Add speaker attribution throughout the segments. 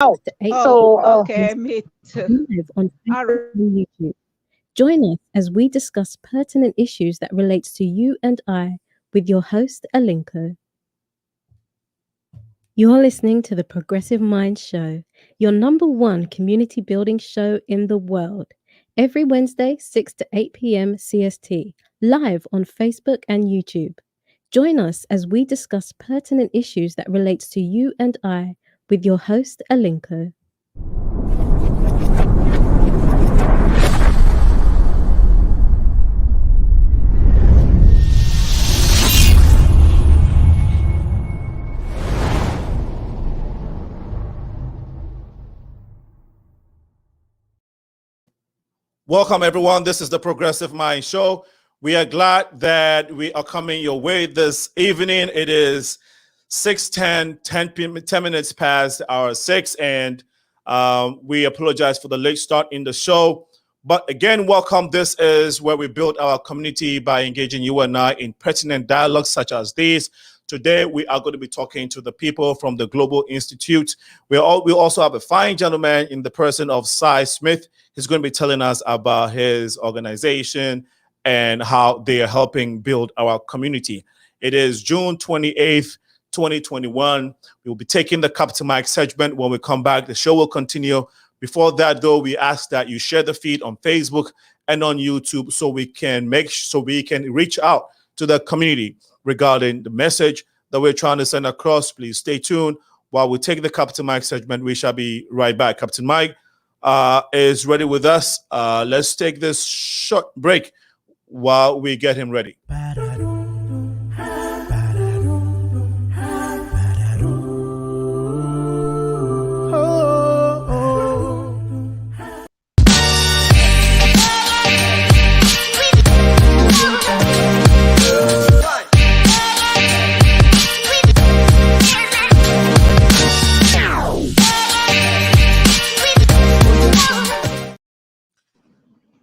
Speaker 1: Oh,
Speaker 2: 8
Speaker 1: so okay,
Speaker 2: p.m.
Speaker 1: me too.
Speaker 2: live on
Speaker 1: All
Speaker 2: Facebook and YouTube. Join us as we discuss pertinent issues that relates to you and I with your host Alinko. You're listening to the Progressive Mind Show, your number one community building show in the world. Every Wednesday, 6 to 8 p.m. CST, live on Facebook and YouTube. Join us as we discuss pertinent issues that relates to you and I with your host Alinko.
Speaker 3: Welcome, everyone. This is the Progressive Mind Show. We are glad that we are coming your way this evening. It is 6:10, 10 minutes past hour 6, and we apologize for the late start in the show. But again, welcome. This is where we build our community by engaging you and I in pertinent dialogues such as these. Today, we are going to be talking to the people from the Global Institute. We also have a fine gentleman in the person of Cy Smith. He's going to be telling us about his organization and how they are helping build our community. It is June 28th, 2021. We will be taking the Captain Mike segment when we come back. The show will continue. Before that, though, we ask that you share the feed on Facebook and on YouTube so we can reach out to the community regarding the message that we're trying to send across. Please stay tuned while we take the Captain Mike segment. We shall be right back. Captain Mike is ready with us. Let's take this short break while we get him ready.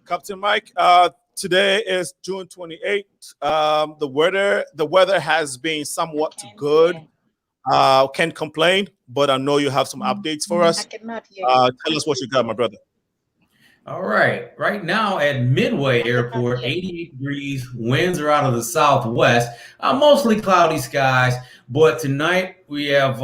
Speaker 3: Captain Mike, today is June 28th. The weather has been somewhat good. Can't complain, but I know you have some updates for us.
Speaker 1: I cannot hear you.
Speaker 3: Tell us what you got, my brother.
Speaker 4: All right. Right now at Midway Airport, 88 degrees. Winds are out of the southwest. Mostly cloudy skies. But tonight we have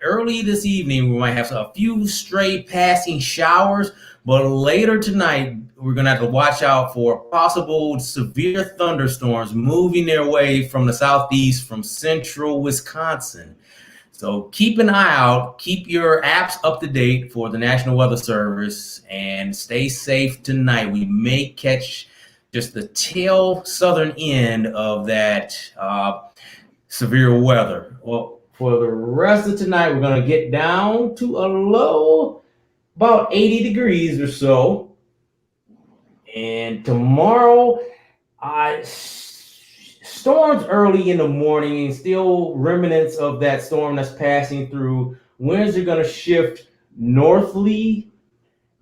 Speaker 4: early this evening, we might have a few stray passing showers. But later tonight, we're going to have to watch out for possible severe thunderstorms moving their way from the southeast from central Wisconsin. So keep an eye out, keep your apps up to date for the National Weather Service, and stay safe tonight. We may catch just the tail southern end of that severe weather. Well, for the rest of tonight, we're going to get down to a low about 80 degrees or so. And tomorrow, storms early in the morning and still remnants of that storm that's passing through. Winds are going to shift northerly.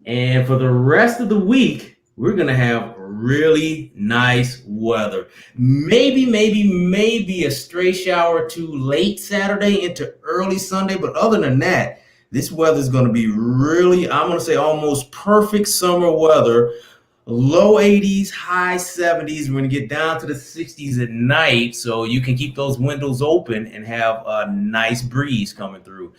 Speaker 4: And for the rest of the week, we're going to have really nice weather. Maybe a stray shower or two late Saturday into early Sunday. But other than that, this weather is going to be really, I'm going to say almost perfect summer weather. Low 80s, high 70s. We're going to get down to the 60s at night, so you can keep those windows open and have a nice breeze coming through.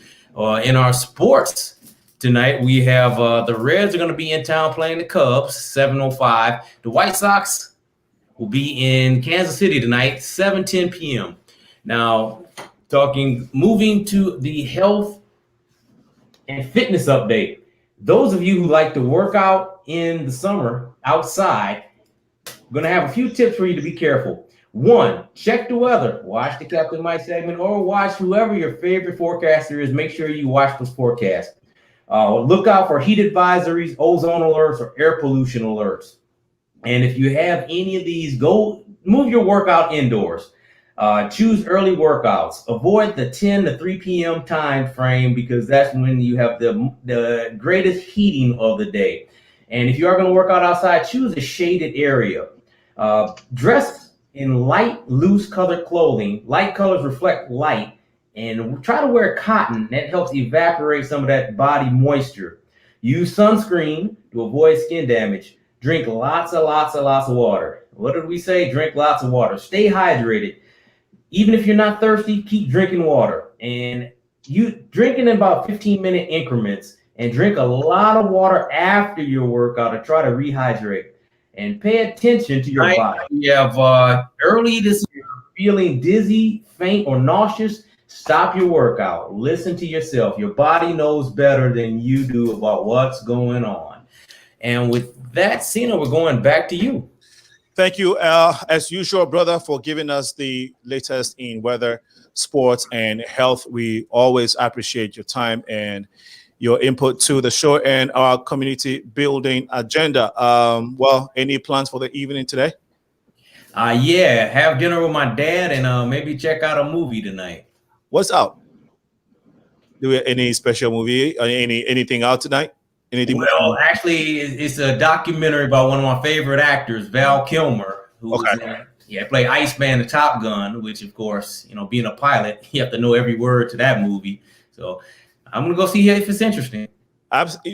Speaker 4: In our sports tonight, we have the Reds are going to be in town playing the Cubs, 7:05. The White Sox will be in Kansas City tonight, 7:10 p.m. Now, moving to the health and fitness update. Those of you who like to work out in the summer outside, I'm going to have a few tips for you to be careful. One, check the weather. Watch the Captain Mike segment or watch whoever your favorite forecaster is. Make sure you watch those forecasts. Look out for heat advisories, ozone alerts, or air pollution alerts. And if you have any of these, go move your workout indoors. Choose early workouts. Avoid the 10 to 3 p.m. time frame because that's when you have the greatest heating of the day. And if you are going to work out outside, choose a shaded area. Dress in light, loose colored clothing. Light colors reflect light And try to wear cotton. That helps evaporate some of that body moisture. Use sunscreen to avoid skin damage. Drink lots of water. What did we say? Drink lots of water. Stay hydrated. Even if you're not thirsty, keep drinking water. And you drinking in about 15-minute increments, and drink a lot of water after your workout to try to rehydrate. And pay attention to your body. You have early this year feeling dizzy, faint, or nauseous. Stop your workout. Listen to yourself. Your body knows better than you do about what's going on. And with that, Sena, we're going back to you.
Speaker 3: Thank you, as usual, brother, for giving us the latest in weather, sports, and health. We always appreciate your time and your input to the show and our community building agenda. Well, any plans for the evening today?
Speaker 4: Yeah, have dinner with my dad and maybe check out a movie tonight.
Speaker 3: What's out? Do we have any special movie? Anything out tonight? Anything?
Speaker 4: Well, actually, it's a documentary about one of my favorite actors, Val Kilmer, who was played Iceman in Top Gun, which, of course, you know, being a pilot, you have to know every word to that movie. So I'm gonna go see if it's interesting.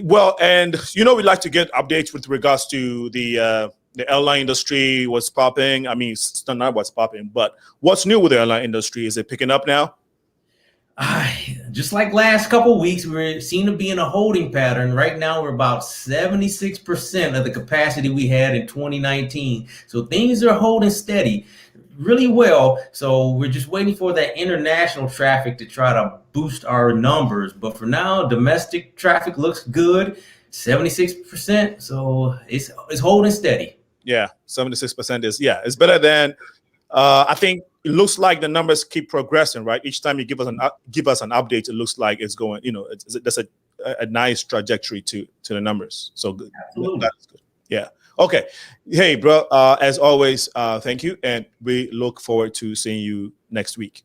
Speaker 3: Well, and you know, we like to get updates with regards to the airline industry. What's popping? I mean, it's not what's popping, but what's new with the airline industry? Is it picking up now?
Speaker 4: Just like last couple of weeks, we seem to be in a holding pattern. Right now, we're about 76% of the capacity we had in 2019. So things are holding steady really well. So we're just waiting for that international traffic to try to boost our numbers. But for now, domestic traffic looks good, 76%. So it's holding steady.
Speaker 3: Yeah, 76% is, it's better than, I think it looks like the numbers keep progressing, right? Each time you give us an update, it looks like it's going, you know, that's a nice trajectory to the numbers. So good.
Speaker 4: Absolutely.
Speaker 3: That's good. Yeah. Okay. Hey, bro, as always, thank you. And we look forward to seeing you next week.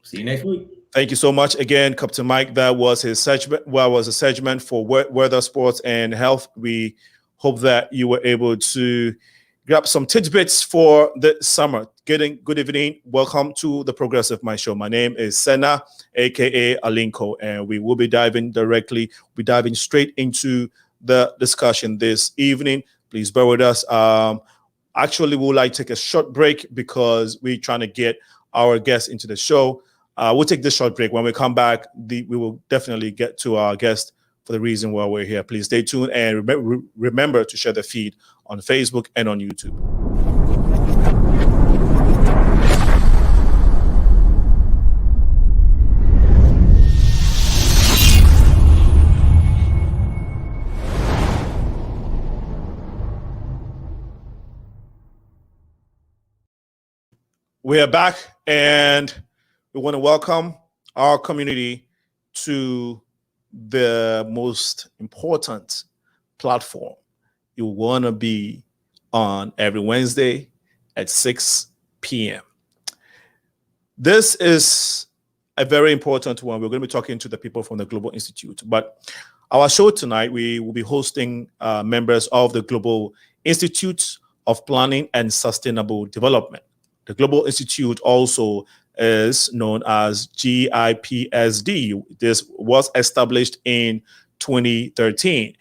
Speaker 4: See you next week.
Speaker 3: Thank you so much again, Captain Mike. That was his segment. Well, was a segment for weather, sports, and health. We hope that you were able to grab some tidbits for the summer. Good evening. Welcome to the Progressive Mind Show. My name is Sena, aka Alinko, and we will be diving straight into the discussion this evening. Please bear with us. Actually, we would like to take a short break because we're trying to get our guests into the show. We'll take this short break. When we come back, we will definitely get to our guest for the reason why we're here. Please stay tuned and remember to share the feed on Facebook and on YouTube. We are back, and we want to welcome our community to the most important platform you want to be on every Wednesday at 6 p.m. This is a very important one. We're going to be talking to the people from the Global Institute. But our show tonight, we will be hosting members of the Global Institute of Planning and Sustainable Development. The Global Institute also is known as GIPSD. This was established in 2013.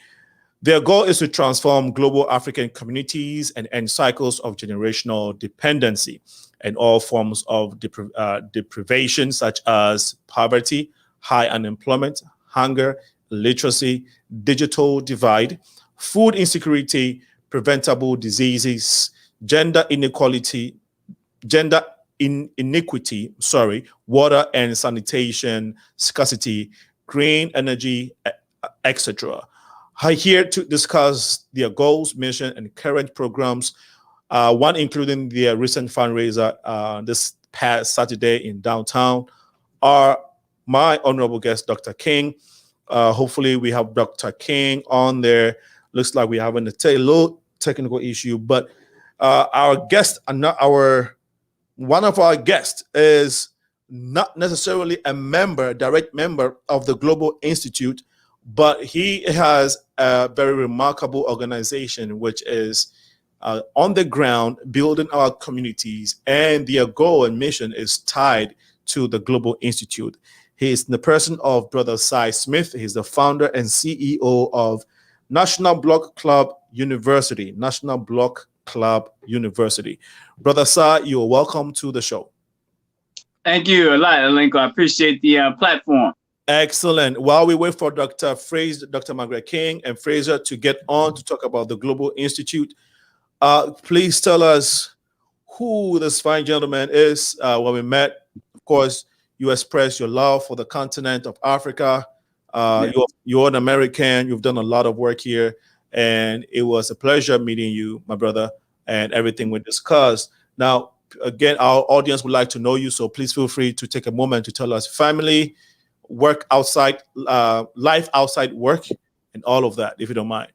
Speaker 3: Their goal is to transform global African communities and end cycles of generational dependency and all forms of deprivation, such as poverty, high unemployment, hunger, illiteracy, digital divide, food insecurity, preventable diseases, gender inequity, water and sanitation scarcity, green energy, etc. Here to discuss their goals, mission, and current programs, one including their recent fundraiser this past Saturday in downtown, are my honorable guest, Dr. King. Hopefully we have Dr. King on there. Looks like we're having a little technical issue, but our guest, one of our guests is not necessarily a direct member of the Global Institute, but he has a very remarkable organization which is on the ground building our communities, and their goal and mission is tied to the Global Institute. He is the person of Brother Cy Smith. He's the founder and CEO of National Block Club University. National Block Club University. Brother Cy, you are welcome to the show.
Speaker 1: Thank you a lot, Alinko. I appreciate the platform.
Speaker 3: Excellent. While we wait for Dr. Frazier, Dr. Margaret King and Frazier to get on to talk about the Global Institute, please tell us who this fine gentleman is. When we met, of course, you expressed your love for the continent of Africa. You're an American. You've done a lot of work here, and it was a pleasure meeting you, my brother, and everything we discussed. Now, again, our audience would like to know you, so please feel free to take a moment to tell us family, work outside, life outside work, and all of that, if you don't mind.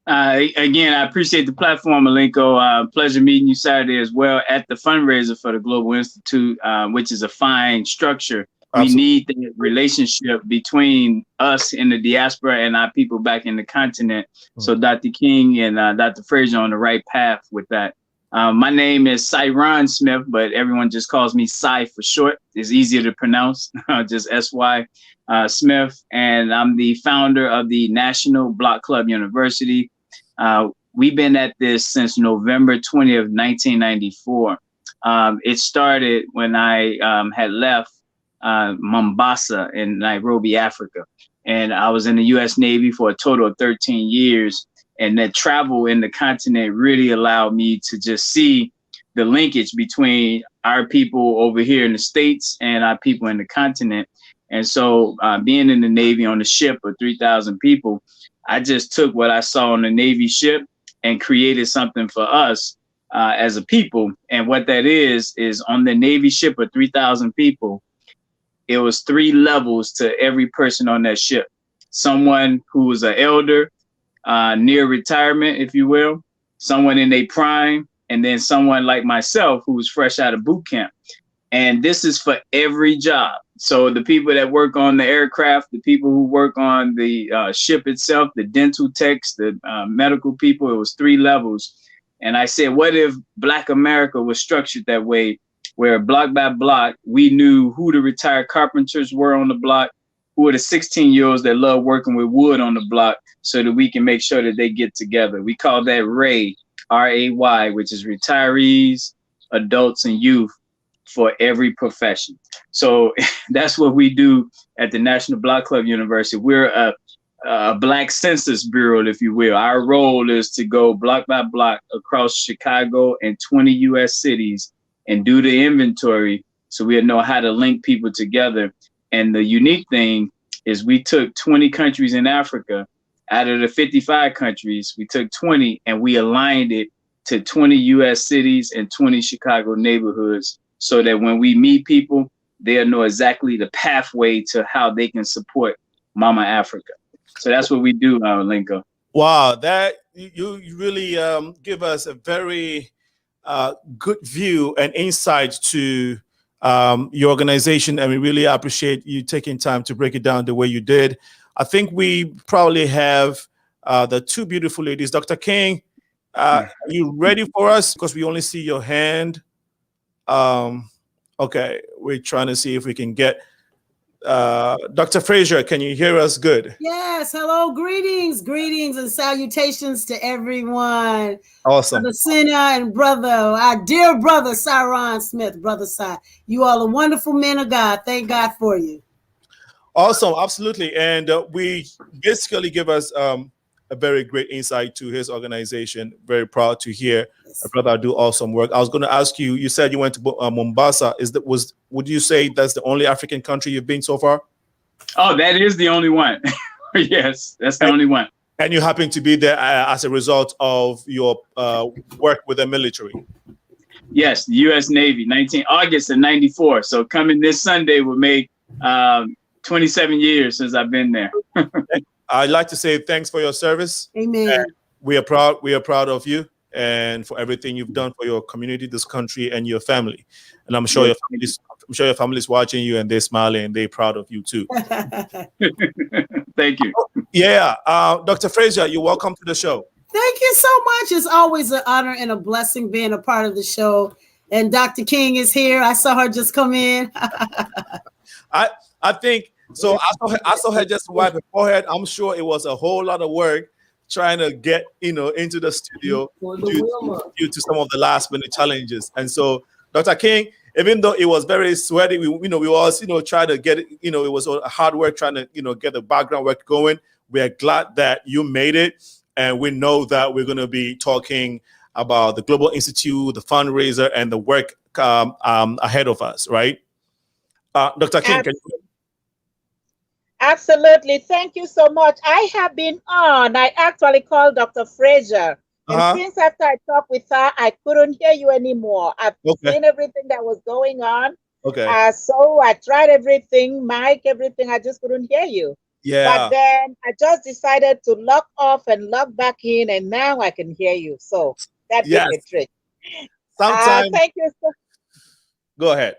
Speaker 1: Again, I appreciate the platform, Alinko. Pleasure meeting you Saturday as well at the fundraiser for the Global Institute, which is a fine structure. Absolutely. We need the relationship between us in the diaspora and our people back in the continent. Mm-hmm. So Dr. King and Dr. Frazier are on the right path with that. My name is Cyron Smith, but everyone just calls me Cy for short. It's easier to pronounce, just S-Y Smith. And I'm the founder of the National Block Club University. We've been at this since November 20th, 1994. It started when I had left Mombasa in Nairobi, Africa. And I was in the U.S. Navy for a total of 13 years. And that travel in the continent really allowed me to just see the linkage between our people over here in the States and our people in the continent. And so being in the Navy on a ship of 3,000 people, I just took what I saw on the Navy ship and created something for us as a people. And what that is on the Navy ship of 3,000 people, it was 3 levels to every person on that ship. Someone who was an elder, near retirement, if you will, someone in their prime, and then someone like myself who was fresh out of boot camp. And this is for every job. So the people that work on the aircraft, the people who work on the ship itself, the dental techs, the medical people, it was 3 levels. And I said, what if Black America was structured that way, where block by block, we knew who the retired carpenters were on the block, who are the 16-year-olds that love working with wood on the block, so that we can make sure that they get together. We call that RAY, R-A-Y, which is retirees, adults, and youth for every profession. So that's what we do at the National Block Club University. We're a Black Census Bureau, if you will. Our role is to go block by block across Chicago and 20 U.S. cities and do the inventory so we'll know how to link people together. And the unique thing is we took 20 countries in Africa. Out of the 55 countries, we took 20 and we aligned it to 20 U.S. cities and 20 Chicago neighborhoods, so that when we meet people, they'll know exactly the pathway to how they can support Mama Africa. So that's what we do, Linko.
Speaker 3: Wow, that you really give us a very good view and insight to your organization, and we really appreciate you taking time to break it down the way you did. I think we probably have the 2 beautiful ladies. Dr. King, are you ready for us? Because we only see your hand. Okay, we're trying to see if we can get Dr. Frazier. Can you hear us good?
Speaker 5: Yes. Hello. Greetings and salutations to everyone.
Speaker 3: Awesome.
Speaker 5: Brother Sena and brother, our dear brother, Cyron Smith, brother Cy. You all are wonderful men of God. Thank God for you.
Speaker 3: Awesome. Absolutely. And we basically give us a very great insight to his organization. Very proud to hear a brother do awesome work. I was going to ask you, you said you went to Mombasa. Would you say that's the only African country you've been so far?
Speaker 1: Oh, that is the only one. Yes, that's the only one.
Speaker 3: And you happen to be there as a result of your work with the military?
Speaker 1: Yes, the U.S. Navy, August of 94. So coming this Sunday will make 27 years since I've been there.
Speaker 3: I'd like to say thanks for your service.
Speaker 5: Amen.
Speaker 3: And we are proud of you and for everything you've done for your community, this country, and your family. And I'm sure your family's watching you and they're smiling and they're proud of you too.
Speaker 1: Thank you.
Speaker 3: Yeah. Dr. Frazier, you're welcome to the show.
Speaker 5: Thank you so much. It's always an honor and a blessing being a part of the show. And Dr. King is here. I saw her just come in.
Speaker 3: I think so. I saw her just wipe her forehead. I'm sure it was a whole lot of work trying to get into the studio due to some of the last minute challenges. And so, Dr. King, even though it was very sweaty, we always try to get it. It was a hard work trying to get the background work going. We are glad that you made it, and we know that we're going to be talking about the Global Institute, the fundraiser, and the work ahead of us, right? Dr. King, can you?
Speaker 6: Absolutely. Thank you so much. I have been on. I actually called Dr. Frazier. And since after I talked with her, I couldn't hear you anymore. I've seen everything that was going on.
Speaker 3: Okay.
Speaker 6: So I tried everything, mic, everything. I just couldn't hear you.
Speaker 3: Yeah.
Speaker 6: But then I just decided to log off and log back in, and now I can hear you. So that did the trick.
Speaker 3: Sometimes.
Speaker 6: Thank you.
Speaker 3: Go ahead.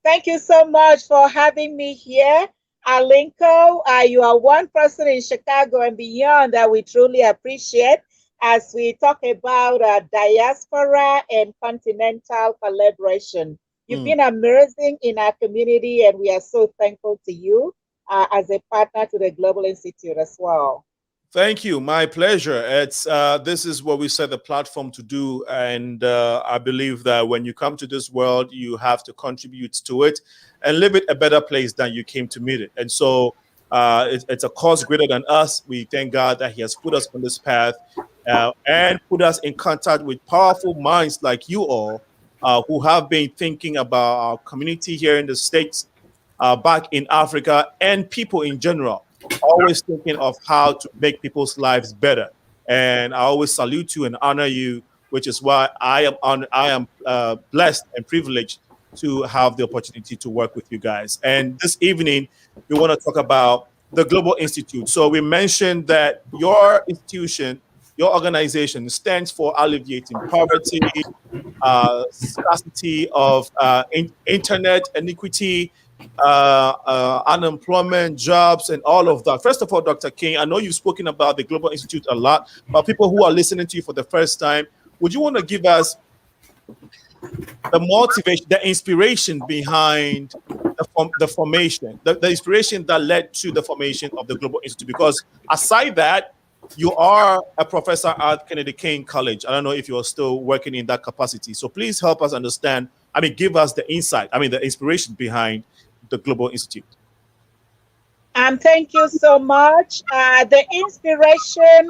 Speaker 6: Thank you so much for having me here. Alinco, you are one person in Chicago and beyond that we truly appreciate as we talk about diaspora and continental collaboration. You've been amazing in our community, and we are so thankful to you as a partner to the Global Institute as well.
Speaker 3: Thank you. My pleasure. It's this is what we set the platform to do, and I believe that when you come to this world, you have to contribute to it and live it a better place than you came to meet it. And so it's a cause greater than us. We thank God that He has put us on this path and put us in contact with powerful minds like you all who have been thinking about our community here in the States, back in Africa, and people in general. Always thinking of how to make people's lives better. And I always salute you and honor you, which is why I am blessed and privileged to have the opportunity to work with you guys. And this evening, we want to talk about the Global Institute. So we mentioned that your institution, your organization stands for alleviating poverty, scarcity of internet, inequity, unemployment, jobs, and all of that. First of all, Dr. King, I know you've spoken about the Global Institute a lot, but people who are listening to you for the first time, would you want to give us the motivation, the inspiration behind the formation, the inspiration that led to the formation of the Global Institute? Because aside that, you are a professor at Kennedy King College. I don't know if you're still working in that capacity. So please help us understand, give us the insight, the inspiration behind the Global Institute.
Speaker 6: Thank you so much. The inspiration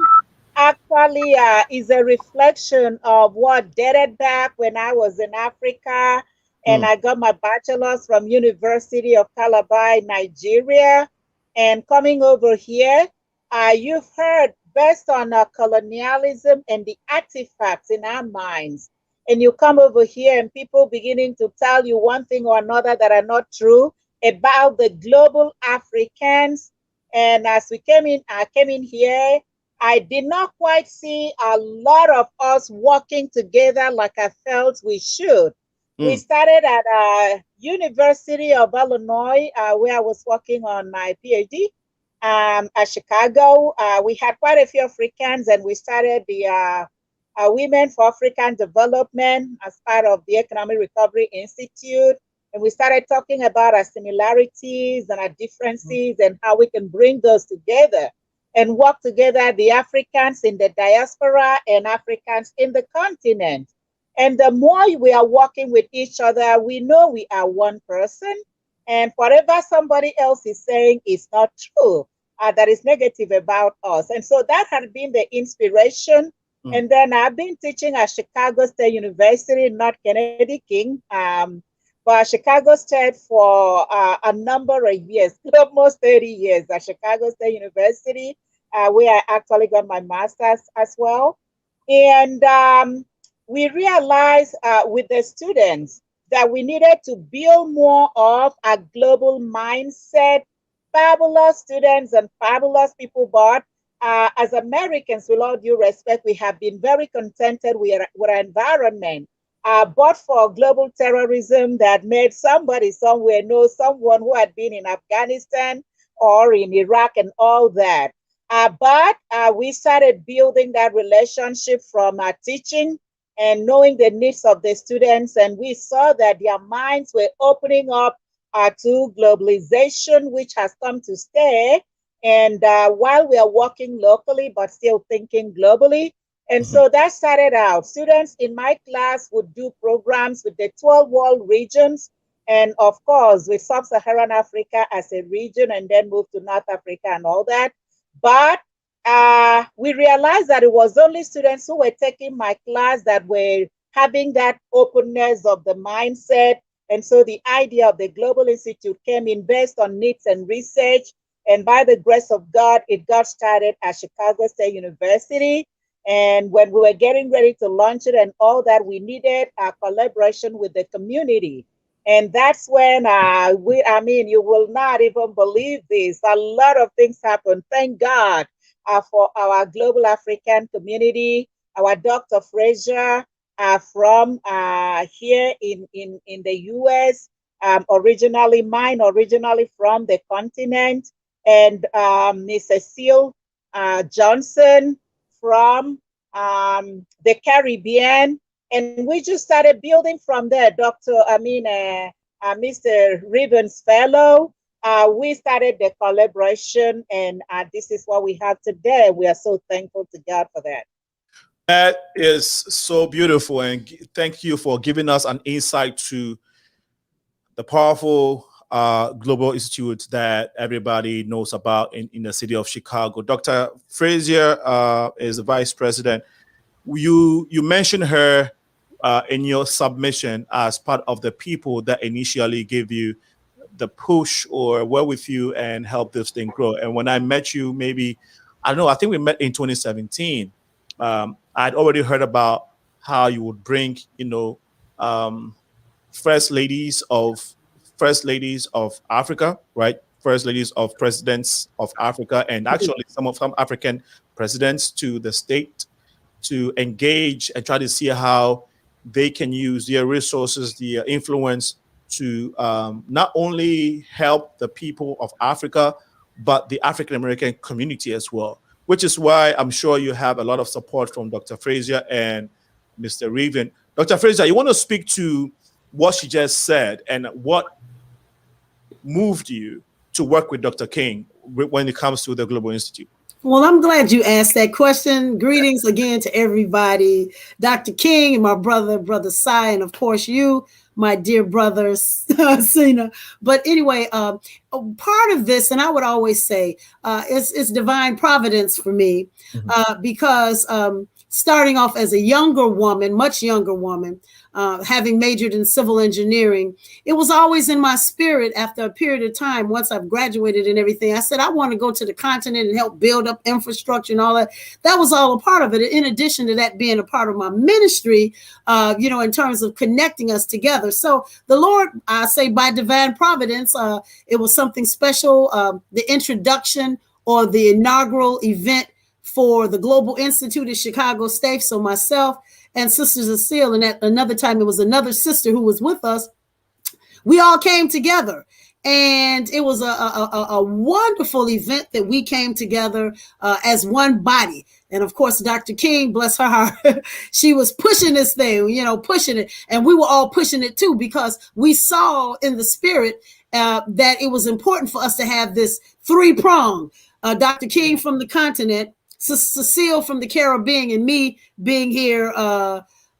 Speaker 6: actually is a reflection of what dated back when I was in Africa, and I got my bachelor's from University of Calabar, Nigeria. And coming over here, you've heard based on colonialism and the artifacts in our minds. And you come over here and people beginning to tell you one thing or another that are not true about the global Africans. And as we came in here, I did not quite see a lot of us working together like I felt we should. We started at University of Illinois, where I was working on my PhD. At Chicago, we had quite a few Africans, and we started the Women for African Development as part of the Economic Recovery Institute. And we started talking about our similarities and our differences and how we can bring those together and work together, the Africans in the diaspora and Africans in the continent. And the more we are working with each other, we know we are one person. And whatever somebody else is saying is not true, that is negative about us. And so that had been the inspiration. And then I've been teaching at Chicago State University, not Kennedy King, but Chicago State for a number of years, almost 30 years at Chicago State University, where I actually got my master's as well. And we realized with the students that we needed to build more of a global mindset. Fabulous students and fabulous people, but as Americans, with all due respect, we have been very contented with our environment. But for global terrorism that made somebody somewhere know someone who had been in Afghanistan or in Iraq and all that. But we started building that relationship from teaching and knowing the needs of the students. And we saw that their minds were opening up to globalization, which has come to stay. And while we are working locally, but still thinking globally. And so that started out. Students in my class would do programs with the 12 world regions. And of course, with Sub-Saharan Africa as a region, and then move to North Africa and all that. But we realized that it was only students who were taking my class that were having that openness of the mindset. And so the idea of the Global Institute came in based on needs and research. And by the grace of God, it got started at Chicago State University. And when we were getting ready to launch it and all that, we needed a collaboration with the community. And that's when you will not even believe this. A lot of things happened. Thank God for our global African community. Our Dr. Frazier from here in the US, originally from the continent, and Miss Cecile Johnson from the Caribbean. And we just started building from there. Mr. Ribbons Fellow, we started the collaboration, and this is what we have today. We are so thankful to God for that.
Speaker 3: That is so beautiful, and thank you for giving us an insight to the powerful Global Institute that everybody knows about in the city of Chicago. Dr. Frazier is the vice president. You mentioned her in your submission as part of the people that initially gave you the push or were with you and helped this thing grow. And when I met you, maybe, I don't know, I think we met in 2017. I'd already heard about how you would bring, first ladies of Africa, right? First ladies of presidents of Africa, and actually some African presidents to the state to engage and try to see how they can use their resources, their influence to not only help the people of Africa, but the African-American community as well, which is why I'm sure you have a lot of support from Dr. Frazier and Mr. Riven. Dr. Frazier, you want to speak to what she just said and what moved you to work with Dr. King when it comes to the Global Institute?
Speaker 5: Well, I'm glad you asked that question. Greetings again to everybody. Dr. King and my brother Cy, and of course you, my dear brother Sena. But anyway, part of this, and I would always say, it's divine providence for me, because starting off as a younger woman, much younger woman, having majored in civil engineering, it was always in my spirit after a period of time, once I've graduated and everything, I said, I want to go to the continent and help build up infrastructure and all that. That was all a part of it. In addition to that being a part of my ministry, in terms of connecting us together. So the Lord, I say by divine providence, it was something special. The introduction or the inaugural event for the Global Institute at Chicago State. So myself and Sister Cecile, and at another time it was another sister who was with us, we all came together. And it was a wonderful event that we came together as one body. And of course, Dr. King, bless her heart, she was pushing this thing, pushing it. And we were all pushing it too, because we saw in the spirit that it was important for us to have this three-prong. Dr. King from the continent, Cecile from the Caribbean, and me being here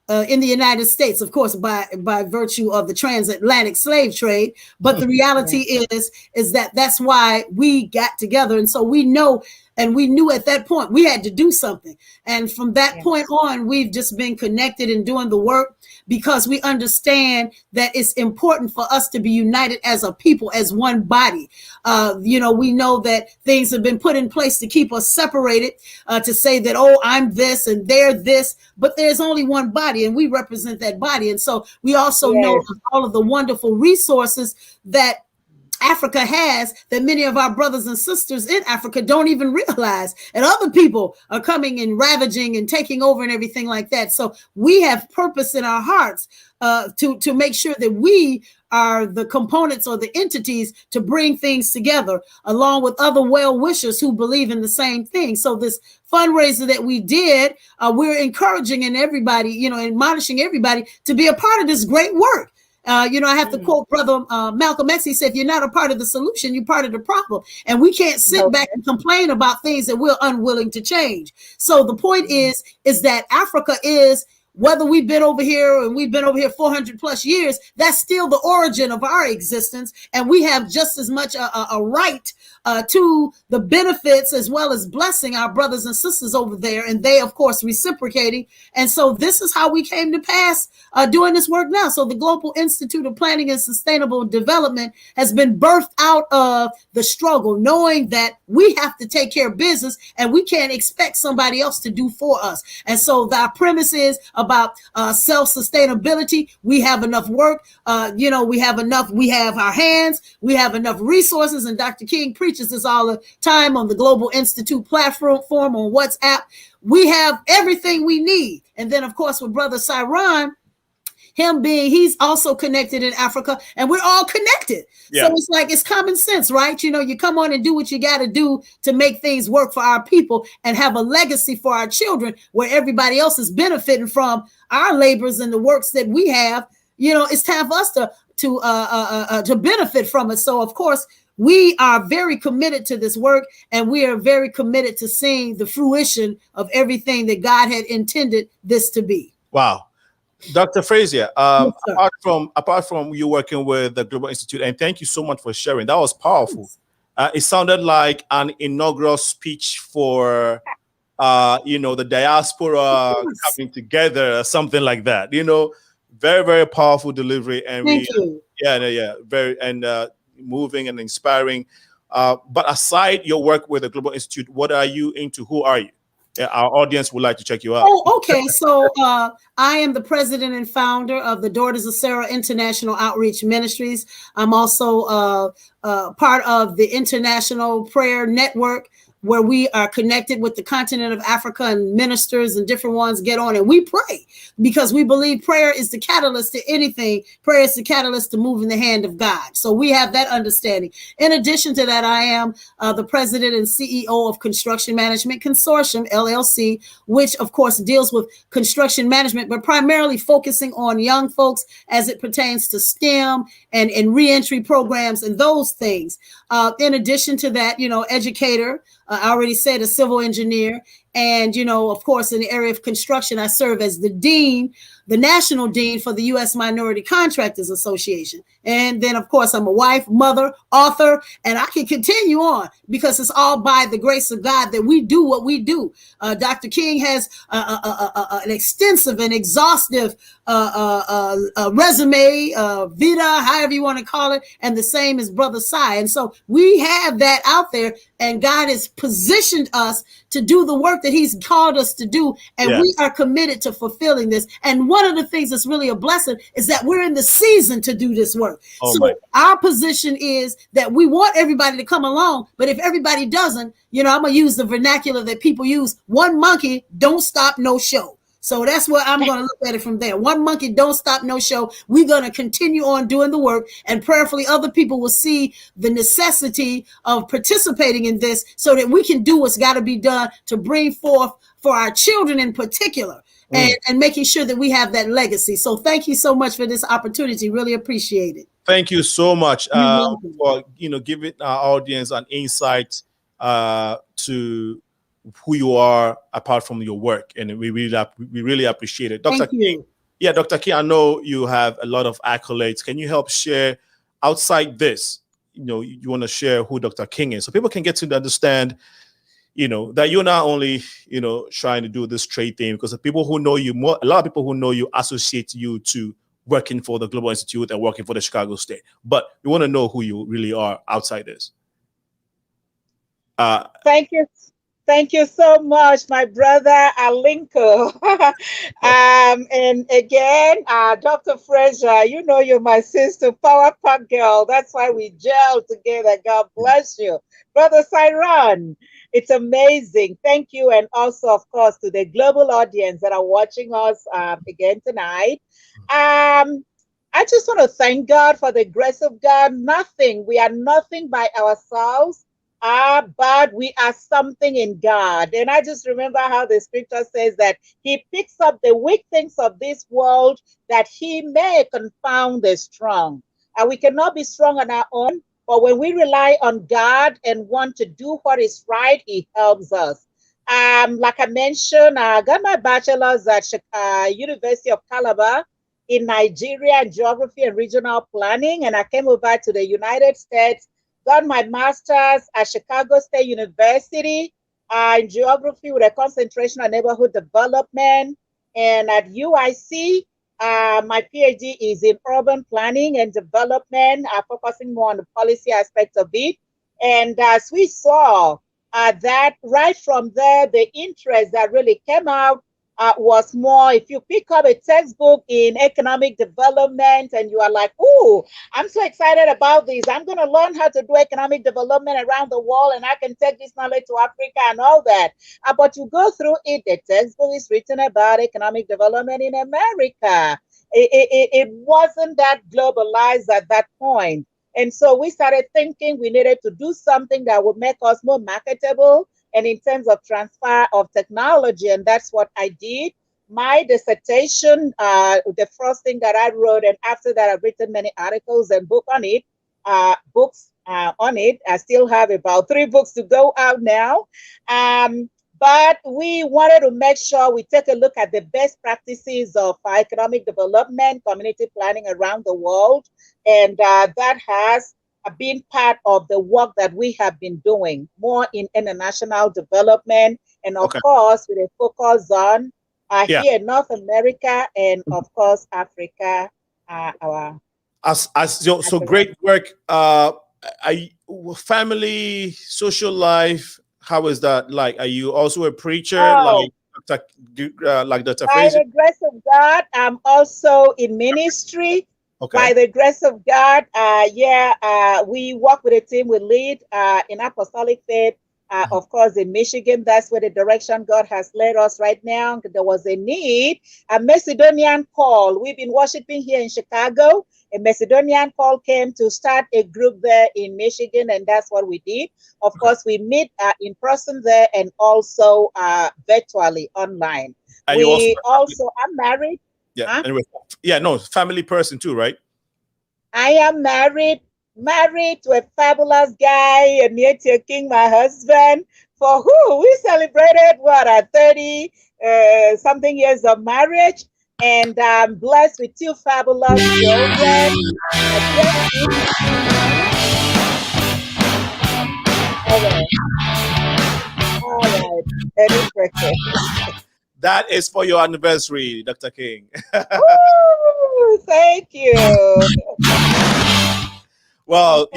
Speaker 5: in the United States, of course, by virtue of the transatlantic slave trade. But the reality is that that's why we got together. And so we know, and we knew at that point we had to do something. And from that point on, we've just been connected and doing the work, because we understand that it's important for us to be united as a people, as one body. We know that things have been put in place to keep us separated, to say that, oh, I'm this and they're this, but there's only one body and we represent that body. And so we also know of all of the wonderful resources that Africa has that many of our brothers and sisters in Africa don't even realize, and other people are coming and ravaging and taking over and everything like that. So we have purpose in our hearts to make sure that we are the components or the entities to bring things together, along with other well-wishers who believe in the same thing. So this fundraiser that we did, we're encouraging and everybody, you know, admonishing everybody to be a part of this great work. You know, I have to quote Brother Malcolm X. He said, if you're not a part of the solution, you're part of the problem. And we can't sit back and complain about things that we're unwilling to change. So the point is that Africa is, whether we've been over here and we've been over here 400 plus years, that's still the origin of our existence. And we have just as much a right to the benefits as well as blessing our brothers and sisters over there. And they, of course, reciprocating. And so this is how we came to pass doing this work now. So the Global Institute of Planning and Sustainable Development has been birthed out of the struggle, knowing that we have to take care of business and we can't expect somebody else to do for us. And so our premise is about self-sustainability. We have enough work. You know, we have our hands, we have enough resources. And Dr. King preaches this all the time on the Global Institute platform on WhatsApp. We have everything we need. And then, of course, with Brother Cyron, he's also connected in Africa, and we're all connected. Yeah. So it's like, it's common sense, right? You know, you come on and do what you got to do to make things work for our people and have a legacy for our children, where everybody else is benefiting from our labors and the works that we have. You know, it's time for us to benefit from it. So, of course, we are very committed to this work, and we are very committed to seeing the fruition of everything that God had intended this to be.
Speaker 3: Wow. Dr. Frazier, yes, apart from you working with the Global Institute, and thank you so much for sharing. That was powerful. It sounded like an inaugural speech for, you know, the diaspora coming together, something like that. You know, very, very powerful delivery, and
Speaker 5: thank you.
Speaker 3: Yeah, very moving and inspiring. But aside your work with the Global Institute, what are you into? Who are you? Our audience would like to check you out.
Speaker 5: Oh, okay. So I am the president and founder of the Daughters of Sarah International Outreach Ministries. I'm also part of the International Prayer Network, where we are connected with the continent of Africa, and ministers and different ones get on and we pray, because we believe prayer is the catalyst to anything. Prayer is the catalyst to moving the hand of God. So we have that understanding. In addition to that, I am the president and CEO of Construction Management Consortium, LLC, which of course deals with construction management, but primarily focusing on young folks as it pertains to STEM and reentry programs and those things. In addition to that, you know, educator, I already said a civil engineer. And, you know, of course, in the area of construction, I serve as the dean, the national dean for the U.S. Minority Contractors Association. And then, of course, I'm a wife, mother, author, and I can continue on, because it's all by the grace of God that we do what we do. Dr. King has an extensive and exhaustive resume, vita, however you want to call it, and the same as Brother Sai. And so we have that out there, and God has positioned us to do the work that he's called us to do. And we are committed to fulfilling this. And one of the things that's really a blessing is that we're in the season to do this work. So our position is that we want everybody to come along, but if everybody doesn't, you know, I'm going to use the vernacular that people use: one monkey don't stop no show. So that's what I'm going to look at it from there. One monkey don't stop no show. We're going to continue on doing the work, and prayerfully other people will see the necessity of participating in this, so that we can do what's got to be done to bring forth for our children in particular, and making sure that we have that legacy. So thank you so much for this opportunity. Really appreciate it.
Speaker 3: Thank you so much for, you know, giving our audience an insight to who you are apart from your work, and we really appreciate it. Dr. King, Dr. King, I know you have a lot of accolades. Can you help share outside this? You know, you want to share who Dr. King is, so people can get to understand, you know, that you're not only, you know, trying to do this trade thing, because the people who know you a lot of people who know you associate you to working for the Global Institute and working for the Chicago State, but we want to know who you really are outside this.
Speaker 6: Thank you. Thank you so much, my brother Alinko. And again, Dr. Frazier, you know you're my sister, power pack girl. That's why we gel together. God bless you. Brother Cyron, it's amazing. Thank you. And also, of course, to the global audience that are watching us again tonight. I just want to thank God for the grace of God. Nothing. We are nothing by ourselves. But we are something in God. And I just remember how the scripture says that he picks up the weak things of this world that he may confound the strong. And we cannot be strong on our own, but when we rely on God and want to do what is right, he helps us. Like I mentioned, I got my bachelor's at University of Calabar in Nigeria in geography and regional planning. And I came over to the United States, got my master's at Chicago State University in geography with a concentration on neighborhood development. And at UIC, my PhD is in urban planning and development, focusing more on the policy aspects of it. And as we saw that right from there, the interest that really came out was more, if you pick up a textbook in economic development and you are like, oh, I'm so excited about this. I'm going to learn how to do economic development around the world and I can take this knowledge to Africa and all that. But you go through it, the textbook is written about economic development in America. It wasn't that globalized at that point. And so we started thinking we needed to do something that would make us more marketable and in terms of transfer of technology. And that's what I did. My dissertation, the first thing that I wrote, and after that I've written many articles and books on it. I still have about 3 books to go out now. But we wanted to make sure we take a look at the best practices of economic development, community planning around the world. And that has been part of the work that we have been doing, more in international development. And of course, with a focus on here in North America and of course, Africa.
Speaker 3: So great work. Family, social life, how is that like? Are you also a preacher like Dr.
Speaker 6: By
Speaker 3: FRAZIER?
Speaker 6: the grace of God, I'm also in ministry. By the grace of God, we work with a team, we lead in apostolic faith, of course, in Michigan. That's where the direction God has led us right now. There was a need, a Macedonian call. We've been worshiping here in Chicago. A Macedonian call came to start a group there in Michigan, and that's what we did. Of course, we meet in person there and also virtually online.
Speaker 3: And
Speaker 6: I'm married.
Speaker 3: Yeah, anyway, family person too, right?
Speaker 6: I am married to a fabulous guy, and yet King, my husband, for who we celebrated 30 something years of marriage, and I'm blessed with 2 fabulous children. All right.
Speaker 3: That is for your anniversary, Dr. King.
Speaker 6: Woo, thank you.
Speaker 3: Well,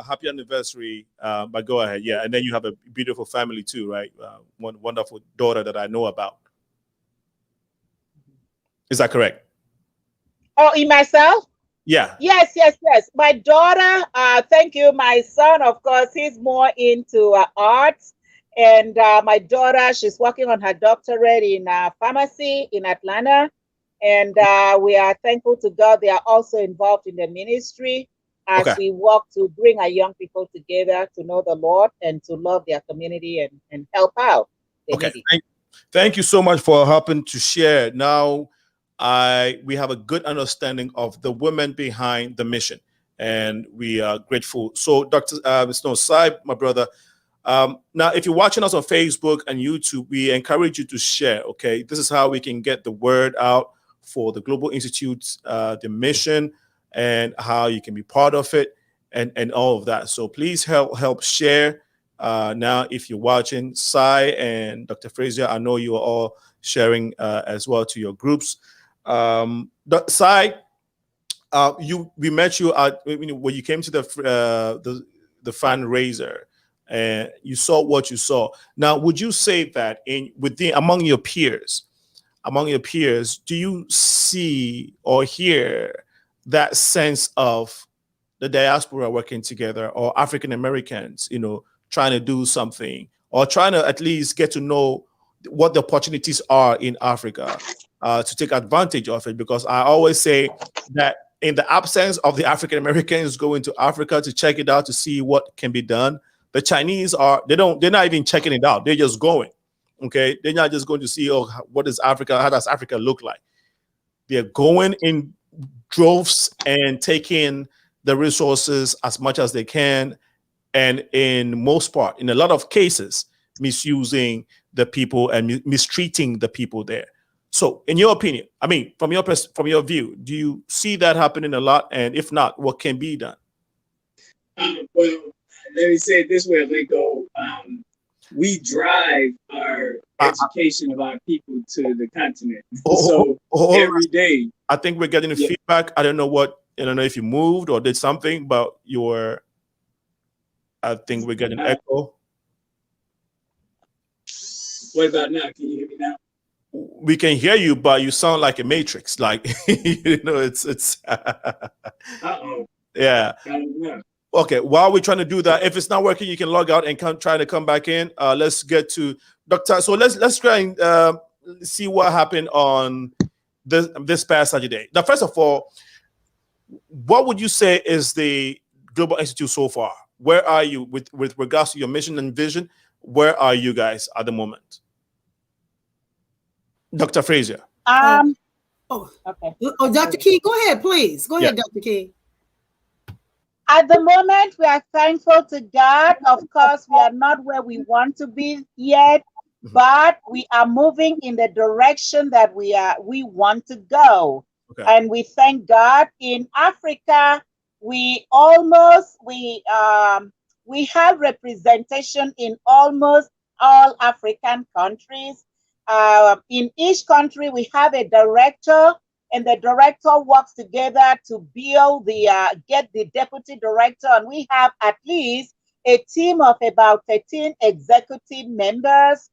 Speaker 3: happy anniversary. But go ahead. Yeah. And then you have a beautiful family too, right? One wonderful daughter that I know about. Is that correct?
Speaker 6: Oh, in myself?
Speaker 3: Yeah.
Speaker 6: Yes. My daughter, thank you. My son, of course, he's more into arts. And my daughter, she's working on her doctorate in pharmacy in Atlanta. And we are thankful to God. They are also involved in the ministry as we work to bring our young people together to know the Lord and to love their community and help out.
Speaker 3: Thank you so much for helping to share. Now, we have a good understanding of the women behind the mission, and we are grateful. So, Dr. Sai, my brother, now, if you're watching us on Facebook and YouTube, we encourage you to share. Okay, this is how we can get the word out for the Global Institute, the mission, and how you can be part of it, and all of that. So please help share. Now, if you're watching, Sai and Dr. FRAZIER, I know you are all sharing as well to your groups. Sai, we met you when you came to the fundraiser. And you saw what you saw. Now, would you say that among your peers, do you see or hear that sense of the diaspora working together, or African Americans, trying to do something, or trying to at least get to know what the opportunities are in Africa? to take advantage of it, because I always say that in the absence of the African Americans going to Africa to check it out to see what can be done, the Chinese they're not even checking it out. They're just going. Okay, they're not just going to see, oh, what is Africa? How does Africa look like? They're going in droves and taking the resources as much as they can, and in most part, in a lot of cases, misusing the people and mistreating the people there. So, in your opinion, I mean, from your view, do you see that happening a lot? And if not, what can be done?
Speaker 1: Well, let me say it this way, Linko. We drive our education of our people to the continent. So every day.
Speaker 3: I think we're getting feedback. I don't know if you moved or did something, but I think we're getting echo.
Speaker 1: What about now? Can you hear me now?
Speaker 3: We can hear you, but you sound like a matrix. Like, it's yeah. Okay, while we're trying to do that, if it's not working, you can log out and try to come back in. Let's get to Dr. So let's try and see what happened on this past Saturday. Now, first of all, what would you say is the Global Institute so far? Where are you with regards to your mission and vision? Where are you guys at the moment? Dr. Frazier.
Speaker 6: Okay.
Speaker 5: Dr. King, go ahead, please. Go ahead, Dr. King.
Speaker 6: At the moment, we are thankful to God. Of course, we are not where we want to be yet, but we are moving in the direction that we want to go. Okay. And we thank God. In Africa, we have representation in almost all African countries. In each country, we have a director, and the director works together to build get the deputy director. And we have at least a team of about 13 executive members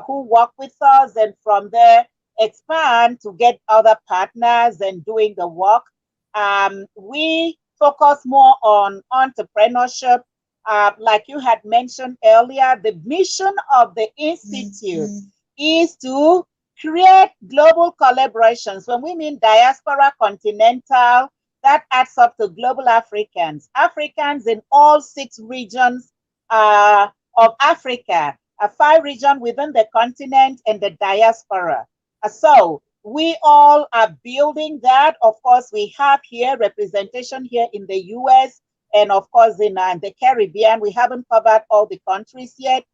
Speaker 6: who work with us, and from there expand to get other partners and doing the work. We focus more on entrepreneurship. Like you had mentioned earlier, the mission of the Institute is to create global collaborations. When we mean Diaspora, Continental, that adds up to global Africans. Africans in all 6 regions of Africa, 5 regions within the continent, and the diaspora. So we all are building that. Of course, we have here representation here in the US, and of course in the Caribbean. We haven't covered all the countries yet.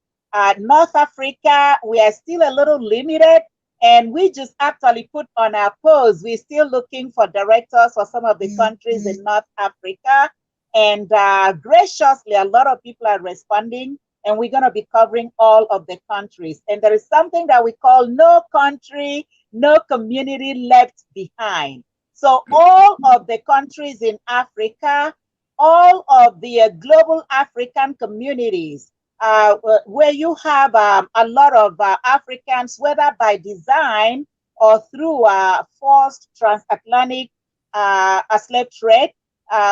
Speaker 6: North Africa, we are still a little limited, and we just actually put on our post, we're still looking for directors for some of the countries in North Africa, and graciously, a lot of people are responding, and we're going to be covering all of the countries. And there is something that we call no country, no community left behind. So all of the countries in Africa, all of the global African communities, where you have a lot of Africans, whether by design or through forced transatlantic slave trade,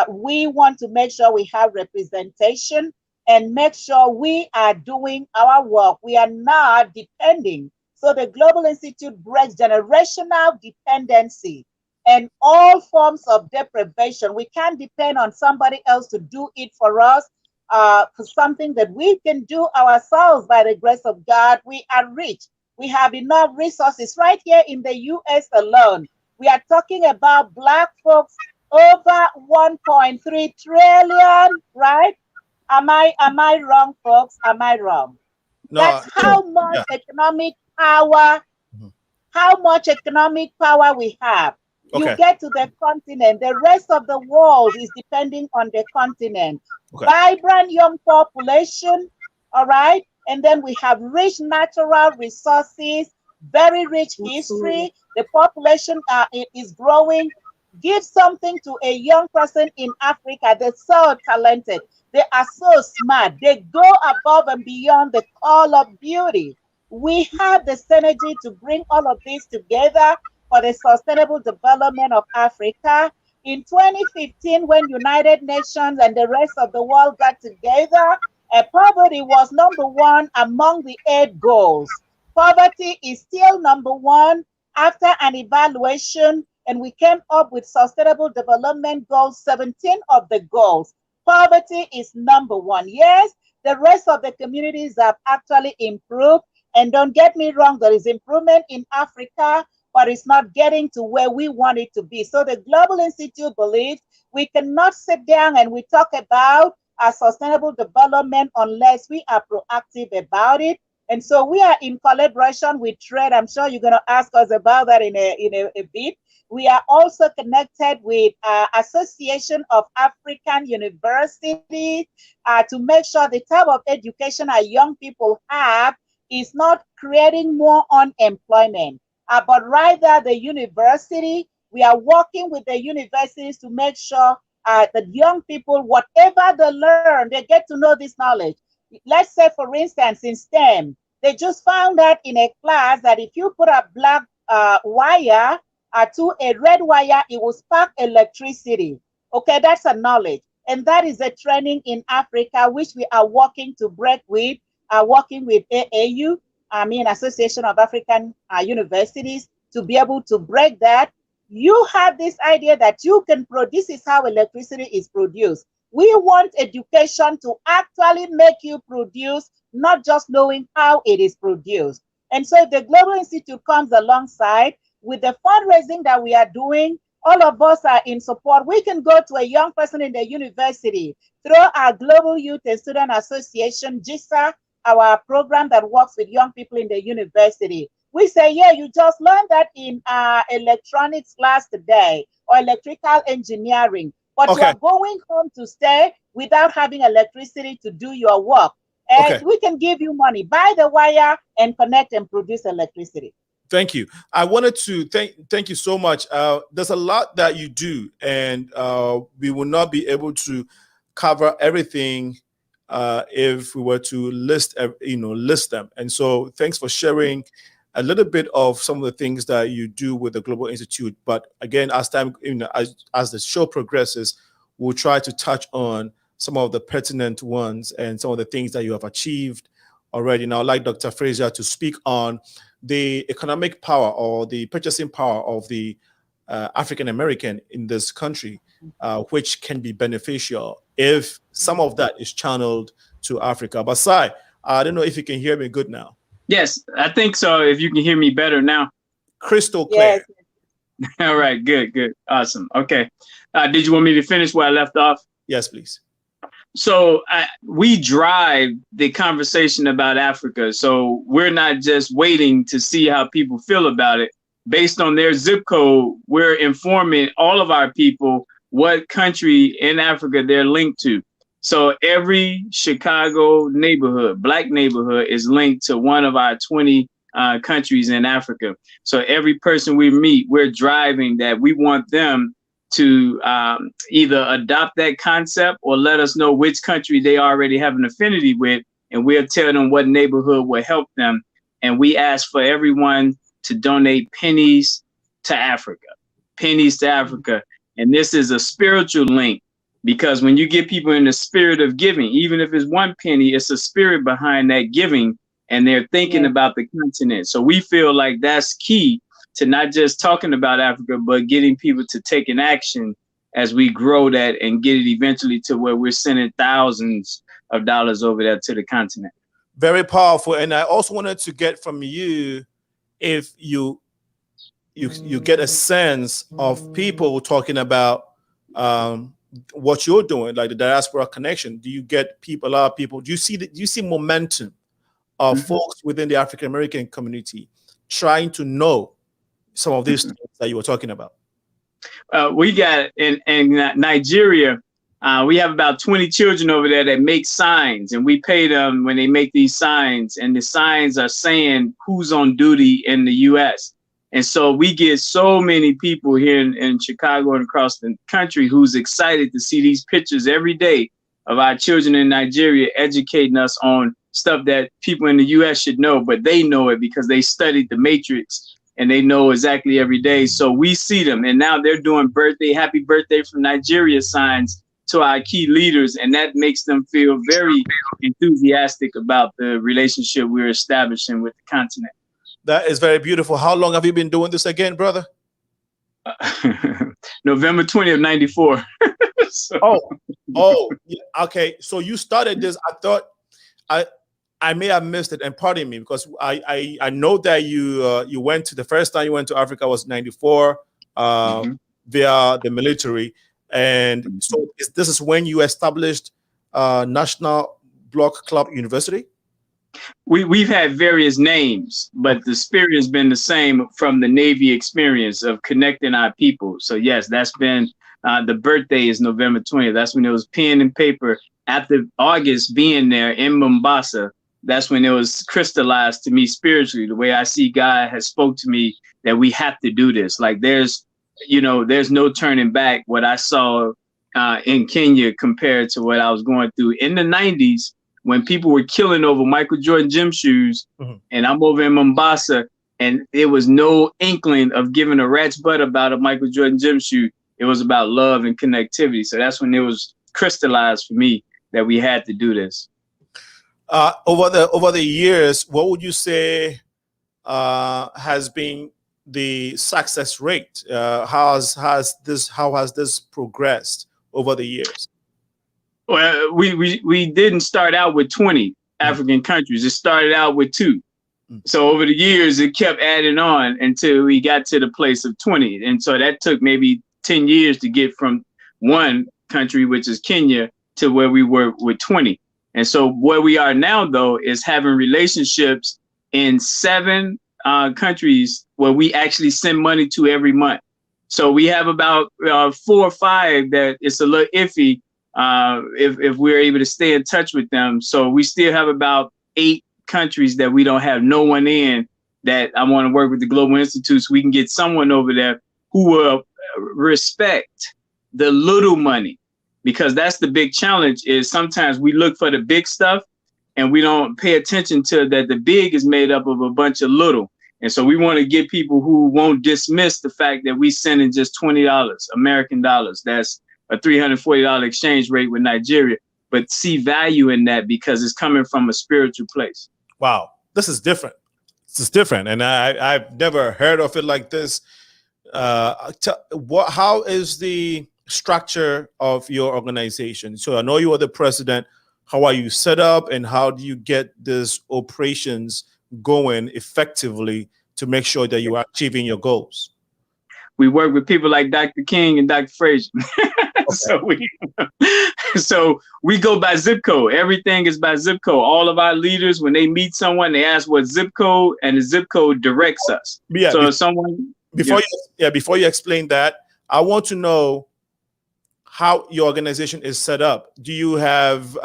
Speaker 6: we want to make sure we have representation and make sure we are doing our work. We are not depending. So the Global Institute breaks generational dependency and all forms of deprivation. We can't depend on somebody else to do it for us. For something that we can do ourselves by the grace of God. We are rich. We have enough resources right here in the US alone. We are talking about Black folks over 1.3 trillion, right? Am I wrong, folks? Am I wrong? No, that's how much economic power, how much economic power we have. Okay. You get to the continent, the rest of the world is depending on the continent. Okay. Vibrant young population, all right? And then we have rich natural resources, very rich history. The population is growing. Give something to a young person in Africa. They're so talented. They are so smart. They go above and beyond the call of beauty. We have the synergy to bring all of this together for the sustainable development of Africa. In 2015, when United Nations and the rest of the world got together, poverty was number 1 among the 8 goals. Poverty is still number 1. After an evaluation, and we came up with Sustainable Development Goals, 17 of the goals. Poverty is number one. Yes, the rest of the communities have actually improved. And don't get me wrong, there is improvement in Africa, but it's not getting to where we want it to be. So the Global Institute believes we cannot sit down and we talk about our sustainable development unless we are proactive about it. And so we are in collaboration with TRADE. I'm sure you're going to ask us about that in a bit. We are also connected with Association of African Universities to make sure the type of education our young people have is not creating more unemployment, but rather the university. We are working with the universities to make sure that young people, whatever they learn, they get to know this knowledge. Let's say, for instance, in STEM, they just found out in a class that if you put a black wire to a red wire, it will spark electricity. Okay, that's a knowledge. And that is a training in Africa, which we are working to break with, working with AAU, Association of African Universities, to be able to break that. You have this idea that you can produce, this is how electricity is produced. We want education to actually make you produce, not just knowing how it is produced. And so if the Global Institute comes alongside with the fundraising that we are doing, all of us are in support. We can go to a young person in the university through our Global Youth and Student Association, GISA, our program that works with young people in the university. We say, yeah, you just learned that in electronics class today, or electrical engineering, but you are going home to stay without having electricity to do your work. And we can give you money, buy the wire and connect and produce electricity.
Speaker 3: Thank you. I wanted to thank you so much. There's a lot that you do, and we will not be able to cover everything if we were to list them. And so thanks for sharing a little bit of some of the things that you do with the Global Institute. But again, as time, as the show progresses, we'll try to touch on some of the pertinent ones and some of the things that you have achieved already. Now, I'd like Dr. Frazier to speak on the economic power or the purchasing power of the African American in this country, which can be beneficial if some of that is channeled to Africa. But Sai, I don't know if you can hear me good now.
Speaker 1: Yes, I think so. If you can hear me better now.
Speaker 3: Crystal clear.
Speaker 1: Yes. All right, good. Awesome. Okay. Did you want me to finish where I left off?
Speaker 3: Yes, please.
Speaker 1: So we drive the conversation about Africa. So we're not just waiting to see how people feel about it. Based on their zip code, we're informing all of our people what country in Africa they're linked to. So every Chicago neighborhood, Black neighborhood, is linked to one of our 20 countries in Africa. So every person we meet, we're driving that. We want them to either adopt that concept or let us know which country they already have an affinity with, and we'll tell them what neighborhood will help them. And we ask for everyone to donate pennies to Africa, And this is a spiritual link, because when you get people in the spirit of giving, even if it's 1 penny, it's a spirit behind that giving, and they're thinking about the continent. So we feel like that's key to not just talking about Africa, but getting people to take an action as we grow that and get it eventually to where we're sending thousands of dollars over there to the continent.
Speaker 3: Very powerful. And I also wanted to get from you if you get a sense of people talking about what you're doing, like the diaspora connection. Do you get people, a lot of people, do you see momentum of folks within the African American community trying to know some of these things that you were talking about?
Speaker 1: We got in Nigeria, we have about 20 children over there that make signs, and we pay them when they make these signs, and the signs are saying who's on duty in the US. And so we get so many people here in Chicago and across the country who's excited to see these pictures every day of our children in Nigeria educating us on stuff that people in the US should know, but they know it because they studied the Matrix and they know exactly every day. So we see them, and now they're doing happy birthday from Nigeria signs to our key leaders, and that makes them feel very enthusiastic about the relationship we're establishing with the continent.
Speaker 3: That is very beautiful. How long have you been doing this again, brother?
Speaker 1: November 20th, 94. So.
Speaker 3: Yeah, okay. So you started this. I thought I may have missed it, and pardon me, because I know that you went to, the first time you went to Africa was 94 via the military, and so this is when you established National Block Club University.
Speaker 1: We've had various names, but the spirit has been the same from the Navy experience of connecting our people. So yes, that's been the birthday is November 20th. That's when it was pen and paper. After August being there in Mombasa, that's when it was crystallized to me spiritually, the way I see God has spoke to me that we have to do this. Like there's no turning back. What I saw in Kenya compared to what I was going through in the 90s, when people were killing over Michael Jordan gym shoes, and I'm over in Mombasa, and there was no inkling of giving a rat's butt about a Michael Jordan gym shoe. It was about love and connectivity. So that's when it was crystallized for me that we had to do this.
Speaker 3: Over the years, what would you say has been the success rate? How has this progressed over the years?
Speaker 1: Well, we didn't start out with 20 African countries. It started out with 2. So over the years, it kept adding on until we got to the place of 20. And so that took maybe 10 years to get from one country, which is Kenya, to where we were with 20. And so where we are now, though, is having relationships in 7 countries where we actually send money to every month. So we have about 4 or 5 that it's a little iffy if we're able to stay in touch with them. So we still have about 8 countries that we don't have no one in, that I want to work with the Global Institute so we can get someone over there who will respect the little money, because that's the big challenge. Is sometimes we look for the big stuff and we don't pay attention to that the big is made up of a bunch of little. And so we want to get people who won't dismiss the fact that we send in just $20 American dollars. That's a $340 exchange rate with Nigeria, but see value in that because it's coming from a spiritual place.
Speaker 3: Wow, this is different. This is different, and I've never heard of it like this. How is the structure of your organization? So I know you are the president. How are you set up, and how do you get these operations going effectively to make sure that you are achieving your goals?
Speaker 1: We work with people like Dr. King and Dr. Frazier. Okay. So we go by zip code. Everything is by zip code. All of our leaders, when they meet someone, they ask what zip code, and the zip code directs us. Yeah. So
Speaker 3: before you explain that, I want to know how your organization is set up. Do you have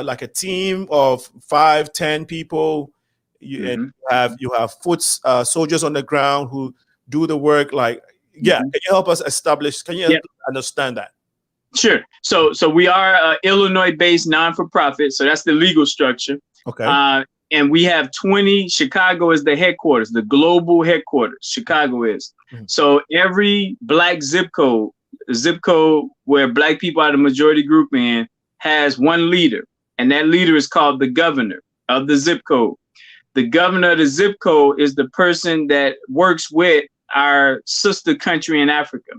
Speaker 3: like a team of 5, 10 people? And you have foot soldiers on the ground who do the work. Like, can you help us establish? Can you understand that?
Speaker 1: Sure. So we are Illinois-based non-for-profit. So that's the legal structure.
Speaker 3: Okay.
Speaker 1: And we have 20. Chicago is the headquarters, the global headquarters. Chicago is. So every Black zip code where Black people are the majority group in, has one leader, and that leader is called the governor of the zip code. The governor of the zip code is the person that works with our sister country in Africa.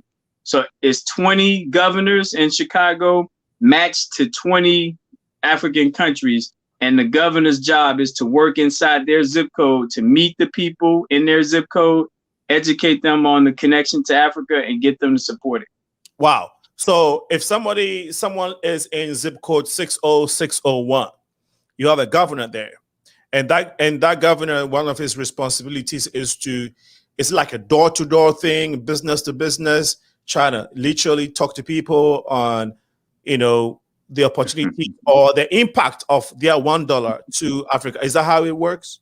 Speaker 1: So it's 20 governors in Chicago matched to 20 African countries. And the governor's job is to work inside their zip code to meet the people in their zip code, educate them on the connection to Africa, and get them to support it.
Speaker 3: Wow. So if someone is in zip code 60601, you have a governor there. And that governor, one of his responsibilities is it's like a door-to-door thing, business to business, trying to literally talk to people on, the opportunity or the impact of their $1 to Africa. Is that how it works?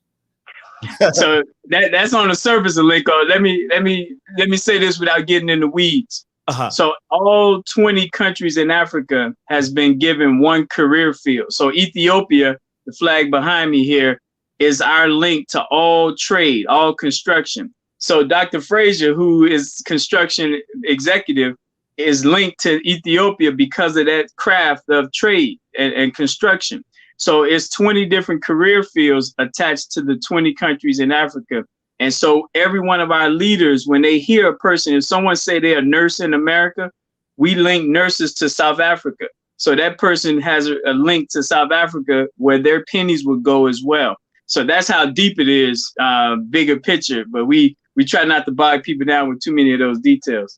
Speaker 1: So that's on the surface of Lincoln. Let me say this without getting in the weeds. So all 20 countries in Africa has been given one career field. So Ethiopia, the flag behind me here, is our link to all trade, all construction. So Dr. Frazier, who is construction executive, is linked to Ethiopia because of that craft of trade and construction. So it's 20 different career fields attached to the 20 countries in Africa. And so every one of our leaders, when they hear a person, if someone say they're a nurse in America, we link nurses to South Africa. So that person has a link to South Africa where their pennies would go as well. So that's how deep it is, bigger picture. But we try not to bog people down with too many of those details.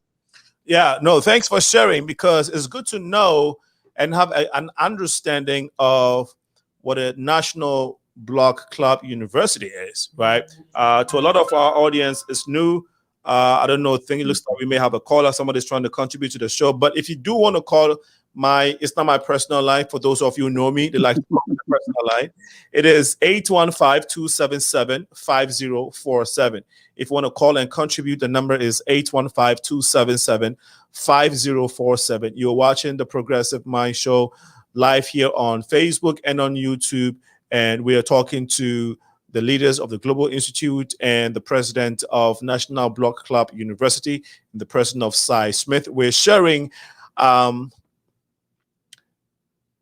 Speaker 3: Yeah, no, thanks for sharing, because it's good to know and have an understanding of what a national block club university is, right? To a lot of our audience, it's new. I don't know, it looks like we may have a caller. Somebody's trying to contribute to the show. But if you do want to call it's not my personal line. For those of you who know me, they like to call my personal line. It is 815-277-5047. If you want to call and contribute, the number is 815-277-5047. You're watching the Progressive Mind Show live here on Facebook and on YouTube. And we are talking to the leaders of the Global Institute and the president of National Block Club University, the person of Cy Smith. We're sharing